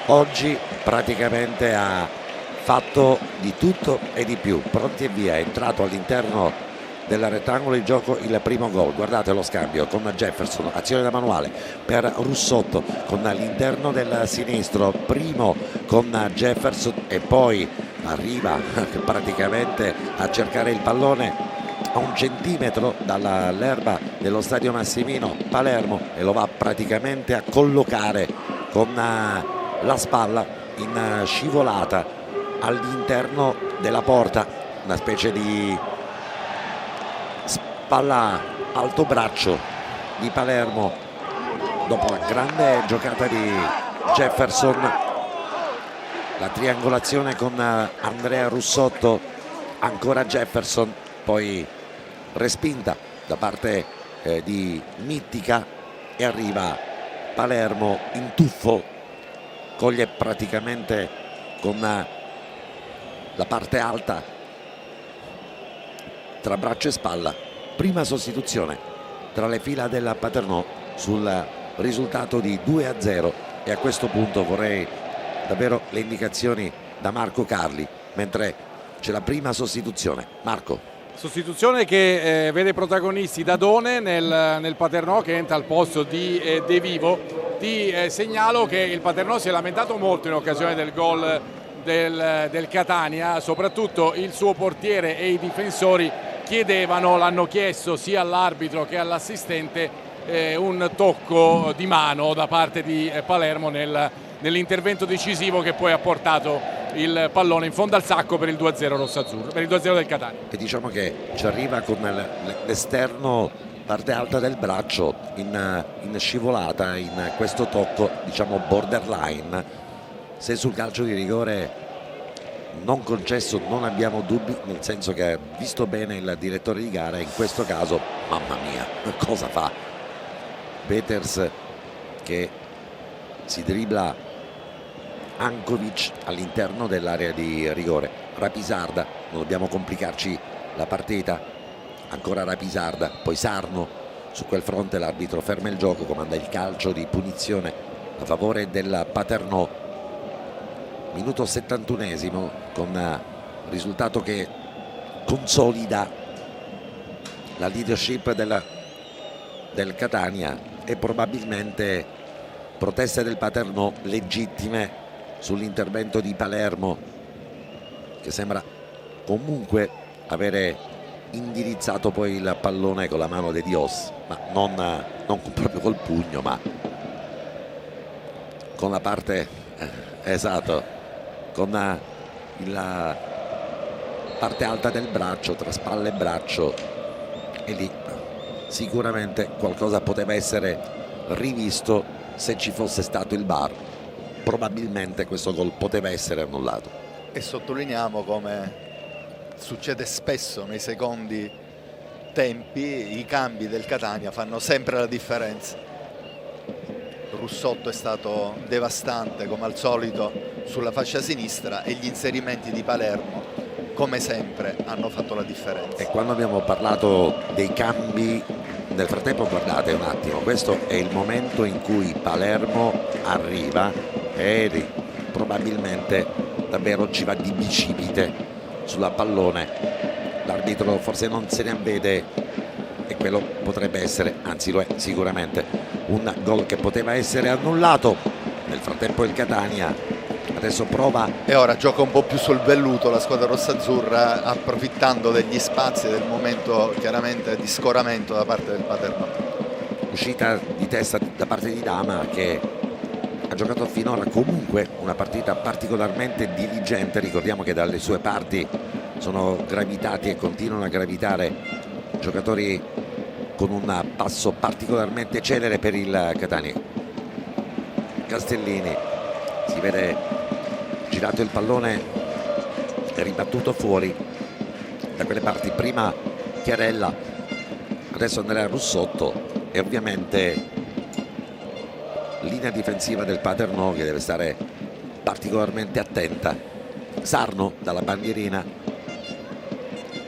oggi praticamente ha fatto di tutto e di più. Pronti e via, è entrato all'interno del rettangolo di gioco il primo gol. Guardate lo scambio con Jefferson, azione da manuale per Russotto con l'interno del sinistro, primo con Jefferson e poi arriva praticamente a cercare il pallone a 1 centimetro dall'erba dello stadio Massimino Palermo e lo va praticamente a collocare con la spalla in scivolata all'interno della porta, una specie di spalla alto braccio di Palermo dopo la grande giocata di Jefferson. La triangolazione con Andrea Russotto, ancora Jefferson, poi respinta da parte di Mittica e arriva Palermo in tuffo, coglie praticamente con la parte alta tra braccio e spalla. Prima sostituzione tra le fila della Paternò sul risultato di 2-0 e a questo punto vorrei davvero le indicazioni da Marco Carli mentre c'è la prima sostituzione. Marco. Sostituzione che vede protagonisti Dadone nel Paternò, che entra al posto di De Vivo. Ti segnalo che il Paternò si è lamentato molto in occasione del gol del Catania, soprattutto il suo portiere e i difensori l'hanno chiesto sia all'arbitro che all'assistente un tocco di mano da parte di Palermo nell'intervento decisivo che poi ha portato il pallone in fondo al sacco per il 2-0 rossazzurro, per il 2-0 del Catania. E diciamo che ci arriva con l'esterno, parte alta del braccio in scivolata, in questo tocco diciamo borderline. Se sul calcio di rigore non concesso non abbiamo dubbi, nel senso che ha visto bene il direttore di gara, in questo caso mamma mia cosa fa Peters che si dribbla Ankovic all'interno dell'area di rigore. Rapisarda, non dobbiamo complicarci la partita, ancora Rapisarda, poi Sarno. Su quel fronte l'arbitro ferma il gioco, comanda il calcio di punizione a favore del Paternò. Minuto 71esimo, con risultato che consolida la leadership del Catania e probabilmente proteste del Paternò legittime sull'intervento di Palermo, che sembra comunque avere indirizzato poi il pallone con la mano di Dios, ma non proprio col pugno, ma con la parte esatto, con la parte alta del braccio, tra spalla e braccio, e lì sicuramente qualcosa poteva essere rivisto se ci fosse stato il VAR. Probabilmente questo gol poteva essere annullato. E sottolineiamo come succede spesso nei secondi tempi, i cambi del Catania fanno sempre la differenza. Russotto è stato devastante come al solito sulla fascia sinistra e gli inserimenti di Palermo come sempre hanno fatto la differenza. E quando abbiamo parlato dei cambi, nel frattempo guardate un attimo, questo è il momento in cui Palermo arriva e probabilmente davvero ci va di bicipite sulla pallone. L'arbitro forse non se ne avvede e quello potrebbe essere, anzi lo è sicuramente, un gol che poteva essere annullato. Nel frattempo il Catania Adesso prova, e ora gioca un po' più sul velluto la squadra rossazzurra, approfittando degli spazi e del momento chiaramente di scoramento da parte del Paternò. uscita di testa da parte di Dama, che ha giocato finora comunque una partita particolarmente diligente. Ricordiamo che dalle sue parti sono gravitati e continuano a gravitare giocatori con un passo particolarmente celere per il Catania. Castellini, si vede girato il pallone, ribattuto fuori da quelle parti, prima Chiarella, adesso Andrea Russotto, e ovviamente linea difensiva del Paternò che deve stare particolarmente attenta. Sarno dalla bandierina,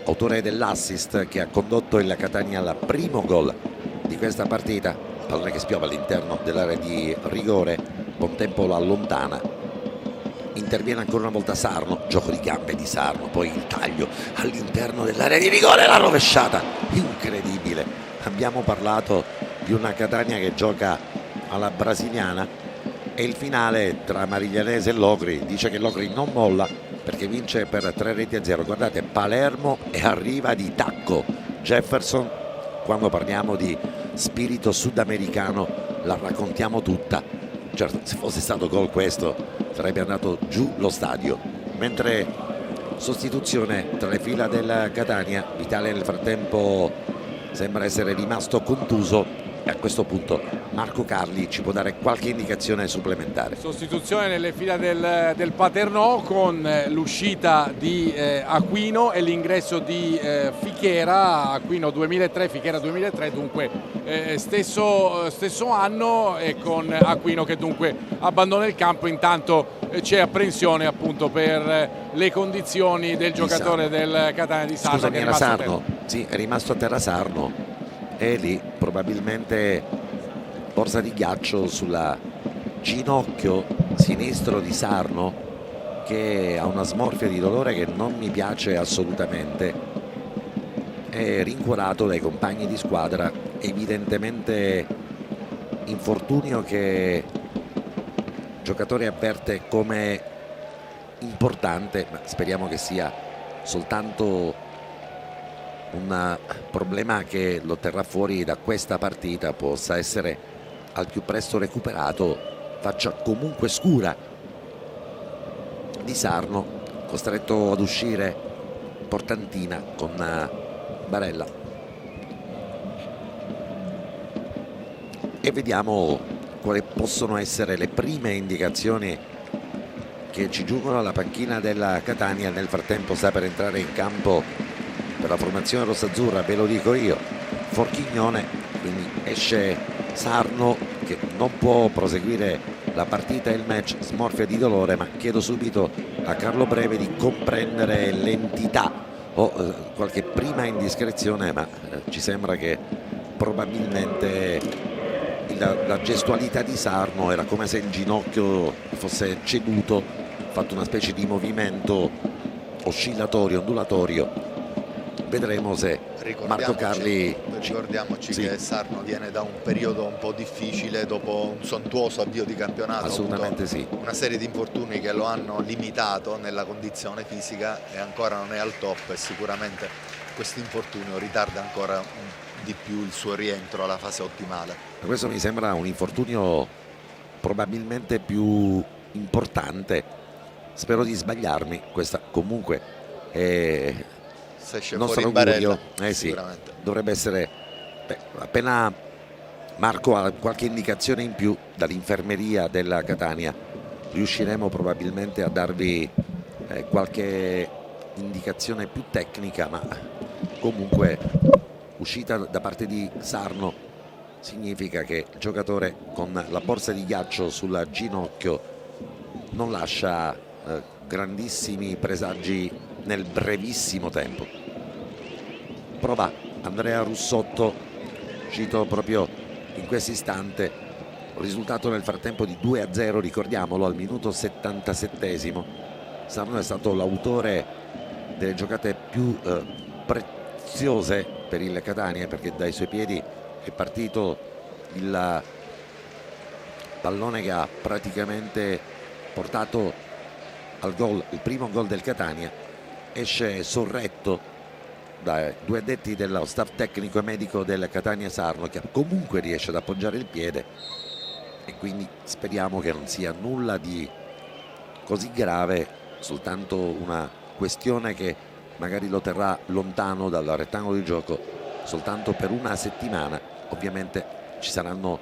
autore dell'assist che ha condotto il Catania al primo gol di questa partita, pallone che spiova all'interno dell'area di rigore, Bontempo lo allontana. Interviene ancora una volta Sarno, gioco di gambe di Sarno, poi il taglio all'interno dell'area di rigore, la rovesciata incredibile. Abbiamo parlato di una Catania che gioca alla brasiliana, e il finale tra Mariglianese e Locri dice che Locri non molla perché vince per 3-0. Guardate, Palermo e arriva di tacco Jefferson. Quando parliamo di spirito sudamericano la raccontiamo tutta. Certo, se fosse stato gol questo sarebbe andato giù lo stadio. Mentre sostituzione tra le fila del Catania, Vitale nel frattempo sembra essere rimasto contuso, e a questo punto Marco Carli ci può dare qualche indicazione supplementare. Sostituzione nelle fila del Paternò, con l'uscita di Aquino e l'ingresso di Fichera. Aquino 2003, Fichera 2003, dunque stesso anno, e con Aquino che dunque abbandona il campo. Intanto c'è apprensione appunto per le condizioni del giocatore del Catania di Sarno. Scusami, era Sarno, sì, è rimasto a terra Sarno, e lì probabilmente borsa di ghiaccio sulla ginocchio sinistro di Sarno, che ha una smorfia di dolore che non mi piace assolutamente. È rincuorato dai compagni di squadra, evidentemente infortunio che il giocatore avverte come importante, ma speriamo che sia soltanto un problema che lo terrà fuori da questa partita, possa essere al più presto recuperato, faccia comunque scura di Sarno, costretto ad uscire Portantina con Barella. E vediamo quali possono essere le prime indicazioni che ci giungono alla panchina della Catania. Nel frattempo sta per entrare in campo per la formazione rossazzurra, ve lo dico io, Forchignone, quindi esce Sarno che non può proseguire la partita e il match, smorfia di dolore, ma chiedo subito a Carlo Breve di comprendere l'entità o qualche prima indiscrezione, ma ci sembra che probabilmente la gestualità di Sarno era come se il ginocchio fosse ceduto, ha fatto una specie di movimento oscillatorio, ondulatorio. Vedremo se Marco Carli... Ricordiamoci sì, che Sarno viene da un periodo un po' difficile dopo un sontuoso avvio di campionato. assolutamente sì, Una serie di infortuni che lo hanno limitato nella condizione fisica e ancora non è al top, e sicuramente questo infortunio ritarda ancora di più il suo rientro alla fase ottimale. questo mi sembra un infortunio probabilmente più importante, spero di sbagliarmi, questa comunque è Se esce il nostro fuori in augurio. barella, Sì, sicuramente. dovrebbe essere, appena Marco ha qualche indicazione in più dall'infermeria della Catania, riusciremo probabilmente a darvi qualche indicazione più tecnica, ma comunque uscita da parte di Sarno significa che il giocatore con la borsa di ghiaccio sul ginocchio non lascia grandissimi presagi nel brevissimo tempo. Prova Andrea Russotto, uscito proprio in questo istante, risultato nel frattempo di 2-0, ricordiamolo, al minuto 77esimo. Sarno è stato l'autore delle giocate più preziose per il Catania, perché dai suoi piedi è partito il pallone che ha praticamente portato al gol, il primo gol del Catania, esce sorretto dai due addetti dello staff tecnico e medico del Catania Sarno, che comunque riesce ad appoggiare il piede, e quindi speriamo che non sia nulla di così grave, soltanto una questione che magari lo terrà lontano dal rettangolo di gioco soltanto per una settimana. Ovviamente ci saranno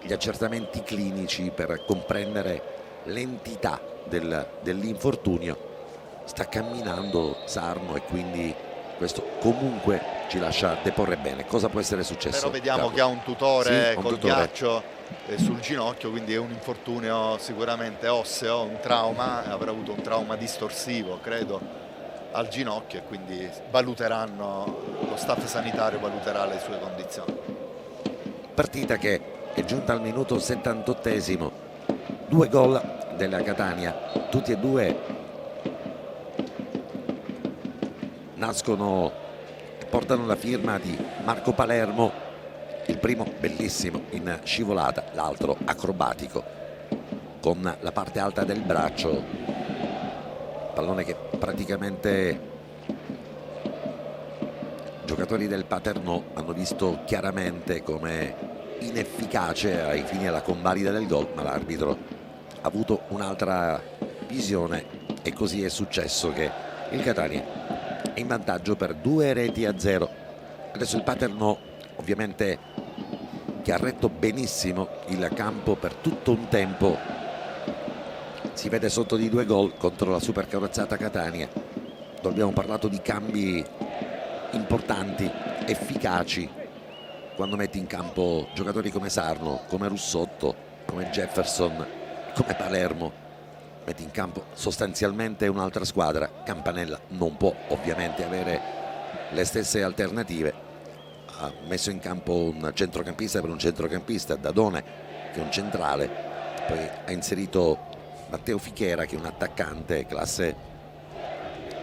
gli accertamenti clinici per comprendere l'entità dell'infortunio. Sta camminando Sarno e quindi questo comunque ci lascia deporre bene cosa può essere successo. Però vediamo Carlo. che ha un tutore Sì, un col tutore. ghiaccio sul ginocchio, quindi è un infortunio sicuramente osseo, un trauma, avrà avuto un trauma distorsivo credo al ginocchio, e quindi valuteranno, lo staff sanitario valuterà le sue condizioni. Partita che è giunta al minuto 78esimo, 2 gol della Catania, tutti e due nascono e portano la firma di Marco Palermo, il primo bellissimo in scivolata, l'altro acrobatico con la parte alta del braccio, pallone che praticamente i giocatori del Paternò hanno visto chiaramente come inefficace ai fini della convalida del gol, ma l'arbitro ha avuto un'altra visione e così è successo che il Catania è in vantaggio per 2-0. Adesso il Paternò, ovviamente, che ha retto benissimo il campo per tutto un tempo, si vede sotto di 2 gol contro la super carrozzata Catania, dove abbiamo parlato di cambi importanti, efficaci, quando metti in campo giocatori come Sarno, come Russotto, come Jefferson, come Palermo, metti in campo sostanzialmente un'altra squadra. Campanella non può ovviamente avere le stesse alternative, ha messo in campo un centrocampista per un centrocampista, Dadone che è un centrale, poi ha inserito Matteo Fichera che è un attaccante classe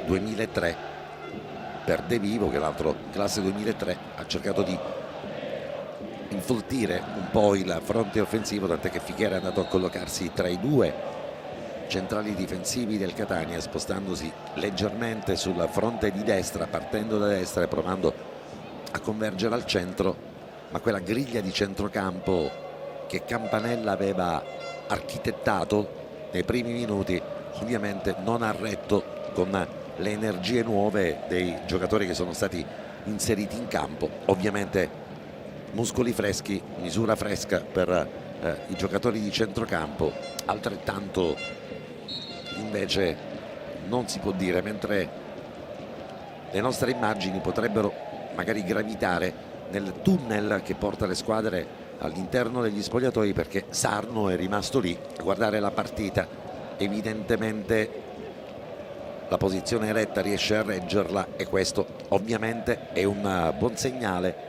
2003 per De Vivo, che è l'altro classe 2003, ha cercato di infoltire un po' il fronte offensivo, tant'è che Fichera è andato a collocarsi tra i due centrali difensivi del Catania, spostandosi leggermente sul fronte di destra, partendo da destra e provando a convergere al centro, ma quella griglia di centrocampo che Campanella aveva architettato nei primi minuti ovviamente non ha retto con le energie nuove dei giocatori che sono stati inseriti in campo. Ovviamente muscoli freschi, misura fresca per i giocatori di centrocampo, altrettanto invece non si può dire, mentre le nostre immagini potrebbero magari gravitare nel tunnel che porta le squadre all'interno degli spogliatoi, perché Sarno è rimasto lì a guardare la partita. Evidentemente la posizione eretta riesce a reggerla e questo ovviamente è un buon segnale.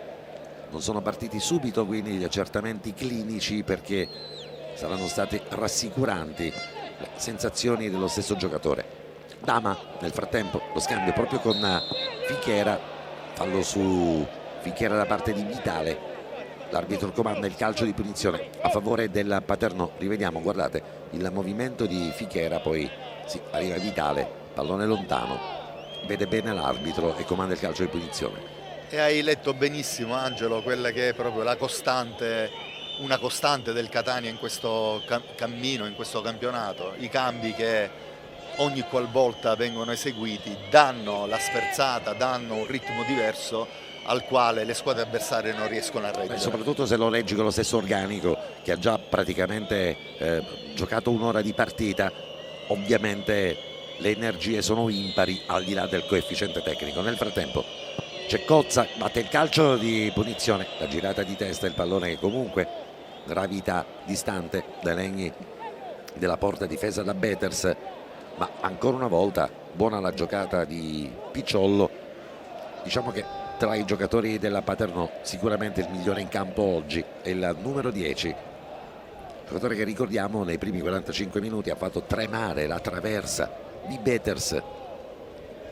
Non sono partiti subito quindi gli accertamenti clinici, perché saranno state rassicuranti le sensazioni dello stesso giocatore. Dama nel frattempo lo scambio proprio con Fichera, fallo su Fichera da parte di Vitale, l'arbitro comanda il calcio di punizione a favore del Paternò. Rivediamo, guardate il movimento di Fichera, poi sì, arriva Vitale, pallone lontano, vede bene l'arbitro e comanda il calcio di punizione. E hai letto benissimo, Angelo, quella che è proprio la costante, una costante del Catania in questo cammino, in questo campionato. I cambi che ogni qualvolta vengono eseguiti danno la sferzata, danno un ritmo diverso al quale le squadre avversarie non riescono a reggere. Soprattutto se lo leggi con lo stesso organico che ha già praticamente giocato un'ora di partita, ovviamente le energie sono impari al di là del coefficiente tecnico. Nel frattempo c'è Cozza, batte il calcio di punizione, la girata di testa, il pallone che comunque gravita distante dai legni della porta difesa da Beters, ma ancora una volta buona la giocata di Picciollo. Diciamo che tra i giocatori della Paternò sicuramente il migliore in campo oggi è il numero 10, giocatore che ricordiamo nei primi 45 minuti ha fatto tremare la traversa di Beters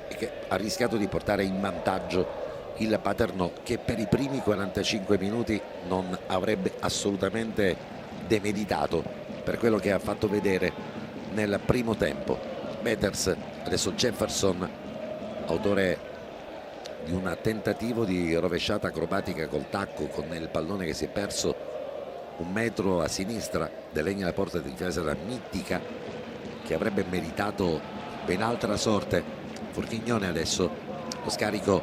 e che ha rischiato di portare in vantaggio il Paternò, che per i primi 45 minuti non avrebbe assolutamente demeditato per quello che ha fatto vedere nel primo tempo. Beters, adesso Jefferson, autore di un tentativo di rovesciata acrobatica col tacco con il pallone che si è perso 1 metro a sinistra, delegna la porta di difesa da Mittica, che avrebbe meritato ben altra sorte. Forchignone adesso lo scarico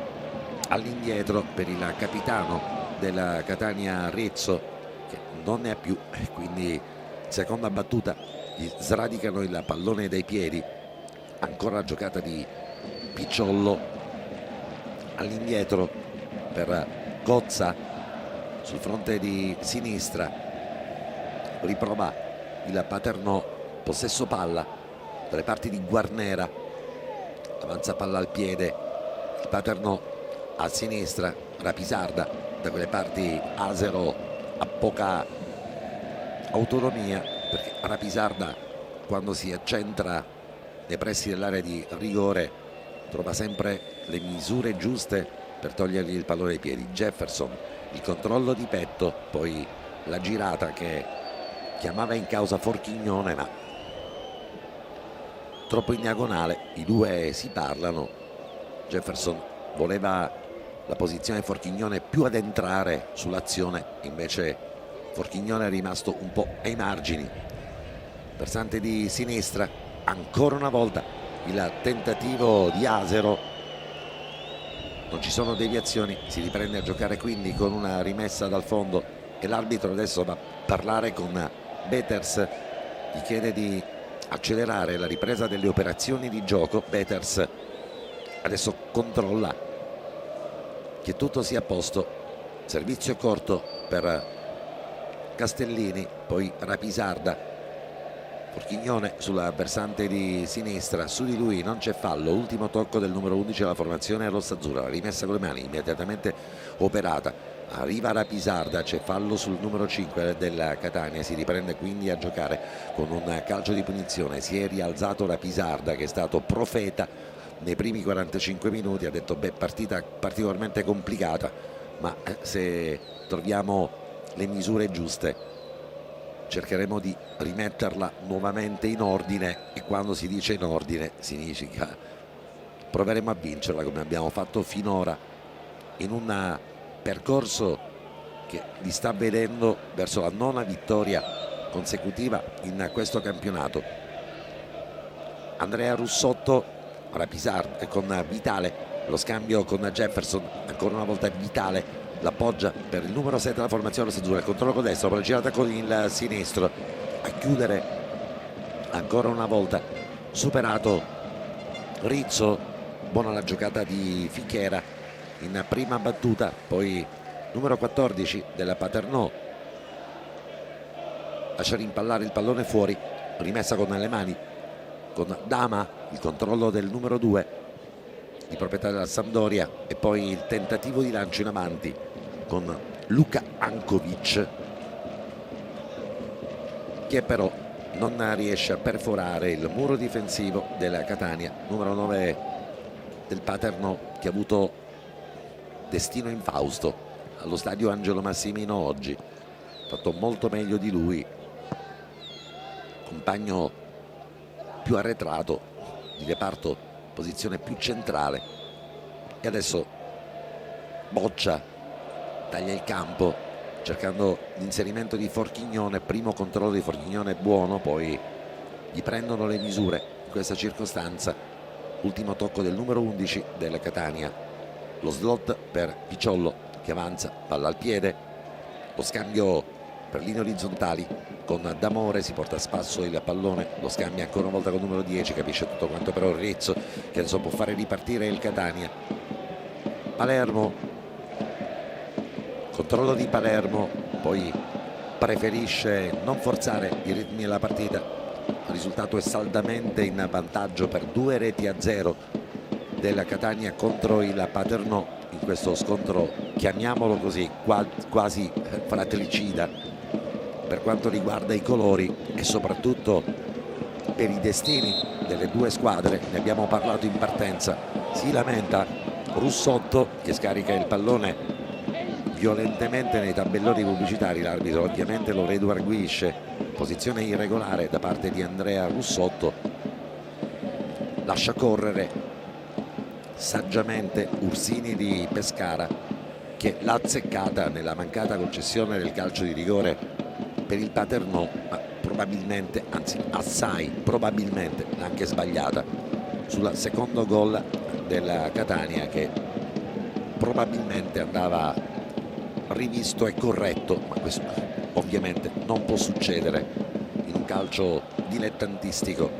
all'indietro per il capitano della Catania Rizzo, che non ne ha più, quindi seconda battuta gli sradicano il pallone dai piedi. Ancora la giocata di Picciollo all'indietro per Gozza sul fronte di sinistra, riprova il Paternò, possesso palla dalle parti di Guarnera, avanza palla al piede il Paternò, a sinistra Rapisarda, da quelle parti Asero ha poca autonomia, perché Rapisarda quando si accentra nei pressi dell'area di rigore trova sempre le misure giuste per togliergli il pallone ai piedi. Jefferson, il controllo di petto, poi la girata che chiamava in causa Forchignone, ma troppo in diagonale, i due si parlano. Jefferson voleva la posizione di Forchignone più ad entrare sull'azione, invece Forchignone è rimasto un po' ai margini. Versante di sinistra, ancora una volta il tentativo di Asero, non ci sono deviazioni, si riprende a giocare quindi con una rimessa dal fondo e l'arbitro adesso va a parlare con Beters, gli chiede di accelerare la ripresa delle operazioni di gioco. Beters adesso controlla che tutto sia a posto, servizio corto per Castellini, poi Rapisarda, Forchignone sulla versante di sinistra, su di lui non c'è fallo, ultimo tocco del numero 11 della formazione rossazzurra, la rimessa con le mani immediatamente operata, arriva Rapisarda, c'è fallo sul numero 5 della Catania, si riprende quindi a giocare con un calcio di punizione. Si è rialzato Rapisarda, che è stato profeta nei primi 45 minuti, ha detto beh, partita particolarmente complicata, ma se troviamo le misure giuste cercheremo di rimetterla nuovamente in ordine, e quando si dice in ordine significa proveremo a vincerla come abbiamo fatto finora in un percorso che li sta vedendo verso la 9ª vittoria consecutiva in questo campionato. Andrea Russotto, Rapisarda con Vitale, lo scambio con Jefferson, ancora una volta Vitale l'appoggia per il numero 7 della formazione rossazzurra, il controllo con destro, poi la girata con il sinistro, a chiudere ancora una volta superato Rizzo. Buona la giocata di Fichera in prima battuta, poi numero 14 della Paternò lascia rimpallare il pallone fuori, rimessa con le mani con Dama, il controllo del numero 2 di proprietà della Sampdoria, e poi il tentativo di lancio in avanti con Luka Ankovic, che però non riesce a perforare il muro difensivo della Catania. Numero 9 del Paternò, che ha avuto destino infausto allo stadio Angelo Massimino oggi, ha fatto molto meglio di lui, compagno più arretrato di reparto, posizione più centrale, e adesso Boccia taglia il campo cercando l'inserimento di Forchignone, primo controllo di Forchignone buono, poi gli prendono le misure in questa circostanza. Ultimo tocco del numero 11 della Catania, lo slot per Picciollo che avanza, palla al piede, lo scambio per linee orizzontali con D'Amore, si porta a spasso il pallone, lo scambia ancora una volta con il numero 10, capisce tutto quanto però Rizzo, che adesso può fare ripartire il Catania. Palermo, controllo di Palermo, poi preferisce non forzare i ritmi della partita, il risultato è saldamente in vantaggio per 2-0 della Catania contro il Paternò in questo scontro, chiamiamolo così, quasi fratricida per quanto riguarda i colori e soprattutto per i destini delle due squadre. Ne abbiamo parlato in partenza. Si lamenta Russotto che scarica il pallone violentemente nei tabelloni pubblicitari, l'arbitro ovviamente lo redarguisce, posizione irregolare da parte di Andrea Russotto. lascia correre saggiamente Ursini di Pescara, che l'ha azzeccata nella mancata concessione del calcio di rigore per il Paternò, ma probabilmente, anzi assai probabilmente anche sbagliata sul secondo gol della Catania, che probabilmente andava rivisto e corretto, ma questo ovviamente non può succedere in un calcio dilettantistico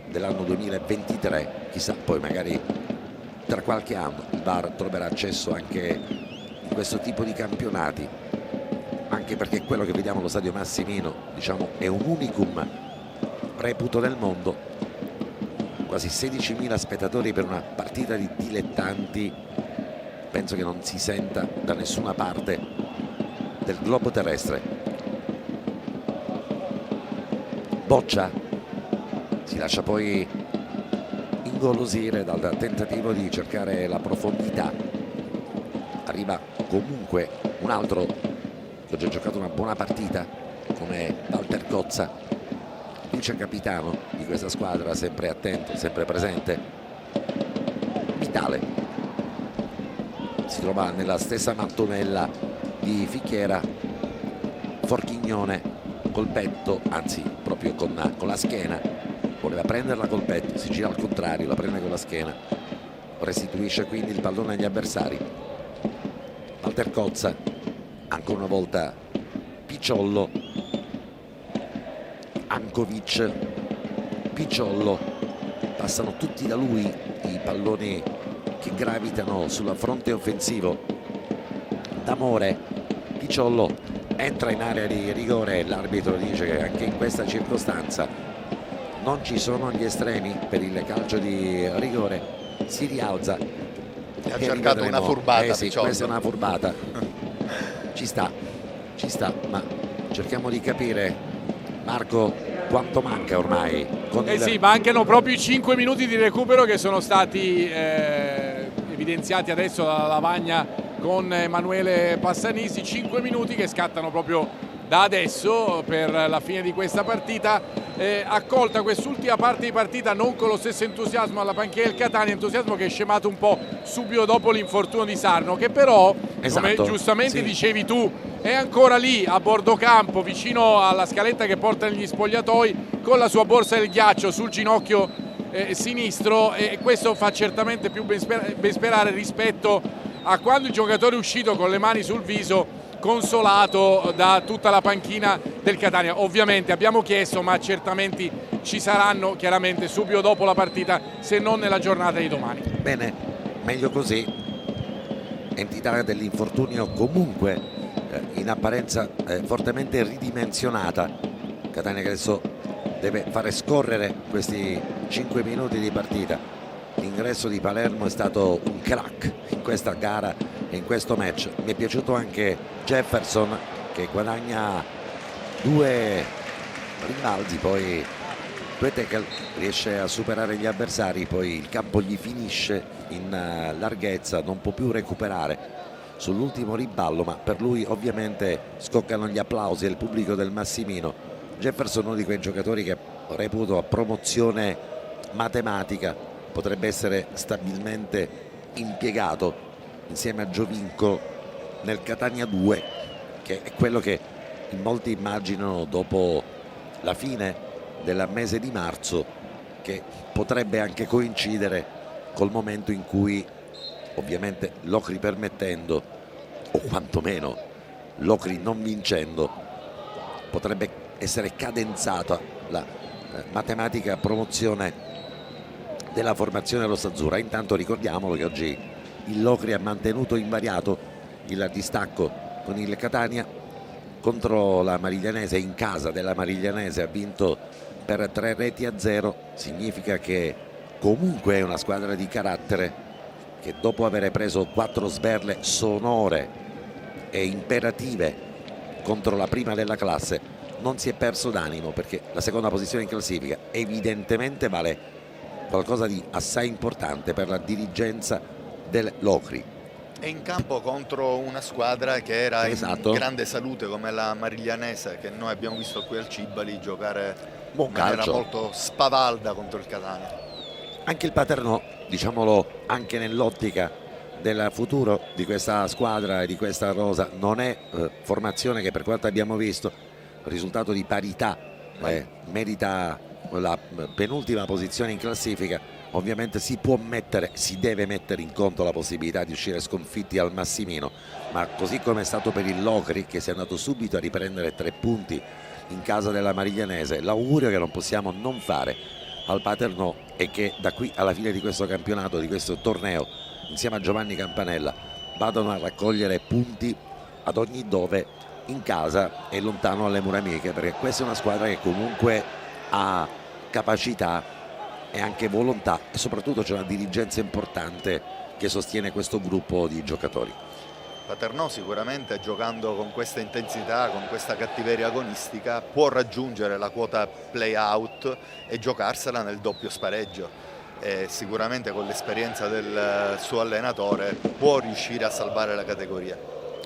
dell'anno 2023. Chissà, poi magari tra qualche anno il VAR troverà accesso anche in questo tipo di campionati, anche perché quello che vediamo allo stadio Massimino, diciamo, è un unicum, reputo, nel mondo. Quasi 16.000 spettatori per una partita di dilettanti, penso che non si senta da nessuna parte del globo terrestre. Boccia si lascia poi ingolosire dal tentativo di cercare la profondità. Arriva comunque un altro che ha già giocato una buona partita come Walter Cozza, vice capitano di questa squadra, sempre attento, sempre presente. Vitale si trova nella stessa mattonella di Fichiera. Forchignone col petto, anzi proprio con la schiena, voleva prenderla col petto, si gira al contrario, la prende con la schiena, restituisce quindi il pallone agli avversari. Walter Cozza, ancora una volta Picciollo, Ankovic, Picciollo, passano tutti da lui i palloni che gravitano sul fronte offensivo. D'Amore, Picciollo entra in area di rigore, l'arbitro dice che anche in questa circostanza non ci sono gli estremi per il calcio di rigore. Si rialza ha cercato una furbata. Sì, questa è una furbata. Ci sta, ma cerchiamo di capire, Marco, quanto manca ormai con sì, mancano proprio i 5 minuti di recupero che sono stati evidenziati adesso dalla lavagna con Emanuele Passanisi. 5 minuti che scattano proprio da adesso per la fine di questa partita. Accolta quest'ultima parte di partita non con lo stesso entusiasmo alla panchina del Catania, entusiasmo che è scemato un po' subito dopo l'infortunio di Sarno, che però, come giustamente dicevi tu, è ancora lì a bordo campo vicino alla scaletta che porta negli spogliatoi con la sua borsa del ghiaccio sul ginocchio sinistro, e questo fa certamente più ben sperare rispetto a quando il giocatore è uscito con le mani sul viso, consolato da tutta la panchina del Catania. Ovviamente abbiamo chiesto, ma accertamenti ci saranno chiaramente subito dopo la partita, se non nella giornata di domani. Bene, meglio così. Entità dell'infortunio comunque in apparenza fortemente ridimensionata. Catania che adesso deve fare scorrere questi 5 minuti di partita. L'ingresso di Palermo è stato un crack in questa gara e in questo match. Mi è piaciuto anche Jefferson, che guadagna 2 rimbalzi, poi 2 tackle, riesce a superare gli avversari, poi il campo gli finisce in larghezza, non può più recuperare sull'ultimo riballo, ma per lui ovviamente scoccano gli applausi del pubblico del Massimino. Jefferson, uno di quei giocatori che reputo a promozione matematica, potrebbe essere stabilmente impiegato insieme a Giovinco nel Catania 2, che è quello che in molti immaginano dopo la fine del mese di marzo, che potrebbe anche coincidere col momento in cui, ovviamente l'Ocri permettendo, o quantomeno l'Ocri non vincendo, potrebbe essere cadenzata la matematica promozione della formazione rossazzurra. Intanto ricordiamolo che oggi il Locri ha mantenuto invariato il distacco con il Catania contro la Mariglianese, in casa della Mariglianese ha vinto per 3-0. Significa che comunque è una squadra di carattere, che dopo aver preso 4 sberle sonore e imperative contro la prima della classe non si è perso d'animo, perché la seconda posizione in classifica evidentemente vale qualcosa di assai importante per la dirigenza del Locri. È in campo contro una squadra che era in grande salute come la Mariglianese, che noi abbiamo visto qui al Cibali giocare in maniera molto spavalda contro il Catania. Anche il Paternò, diciamolo, anche nell'ottica del futuro di questa squadra e di questa rosa, non è formazione che, per quanto abbiamo visto, risultato di parità, merita la penultima posizione in classifica. Ovviamente si deve mettere in conto la possibilità di uscire sconfitti al Massimino, ma così come è stato per il Locri, che si è andato subito a riprendere 3 punti in casa della Mariglianese, l'augurio che non possiamo non fare al Paternò è che da qui alla fine di questo campionato, di questo torneo, insieme a Giovanni Campanella, vadano a raccogliere punti ad ogni dove, in casa e lontano alle mura amiche, perché questa è una squadra che comunque ha capacità e anche volontà, e soprattutto c'è una dirigenza importante che sostiene questo gruppo di giocatori. Paternò sicuramente, giocando con questa intensità, con questa cattiveria agonistica, può raggiungere la quota play out e giocarsela nel doppio spareggio, e sicuramente con l'esperienza del suo allenatore può riuscire a salvare la categoria.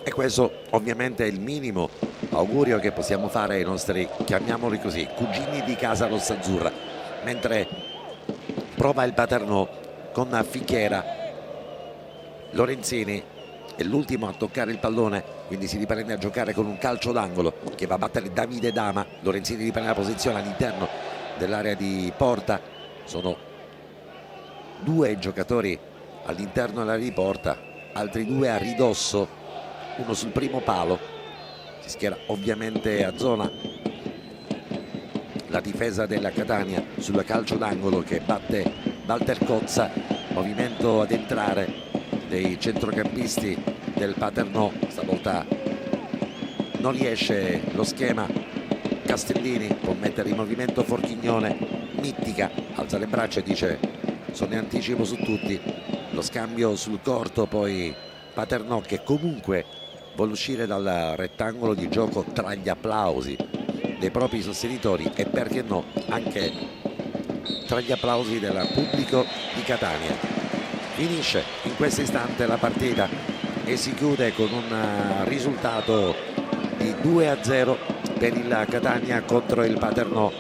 E questo ovviamente è il minimo augurio che possiamo fare ai nostri, chiamiamoli così, cugini di casa rossazzurra, mentre prova il Paternò con Fichiera. Lorenzini è l'ultimo a toccare il pallone, quindi si riprende a giocare con un calcio d'angolo che va a battere Davide Dama. Lorenzini riprende la posizione all'interno dell'area di porta, sono 2 giocatori all'interno dell'area di porta, altri 2 a ridosso, uno sul primo palo. Si schiera ovviamente a zona la difesa della Catania sul calcio d'angolo che batte Walter Cozza, movimento ad entrare dei centrocampisti del Paternò. Stavolta non riesce lo schema, Castellini può mettere in movimento Forchignone, Mittica alza le braccia e dice sono in anticipo su tutti, lo scambio sul corto, poi Paternò che comunque vuole uscire dal rettangolo di gioco tra gli applausi dei propri sostenitori e, perché no, anche tra gli applausi del pubblico di Catania. Finisce in questo istante la partita e si chiude con un risultato di 2-0 per il Catania contro il Paternò.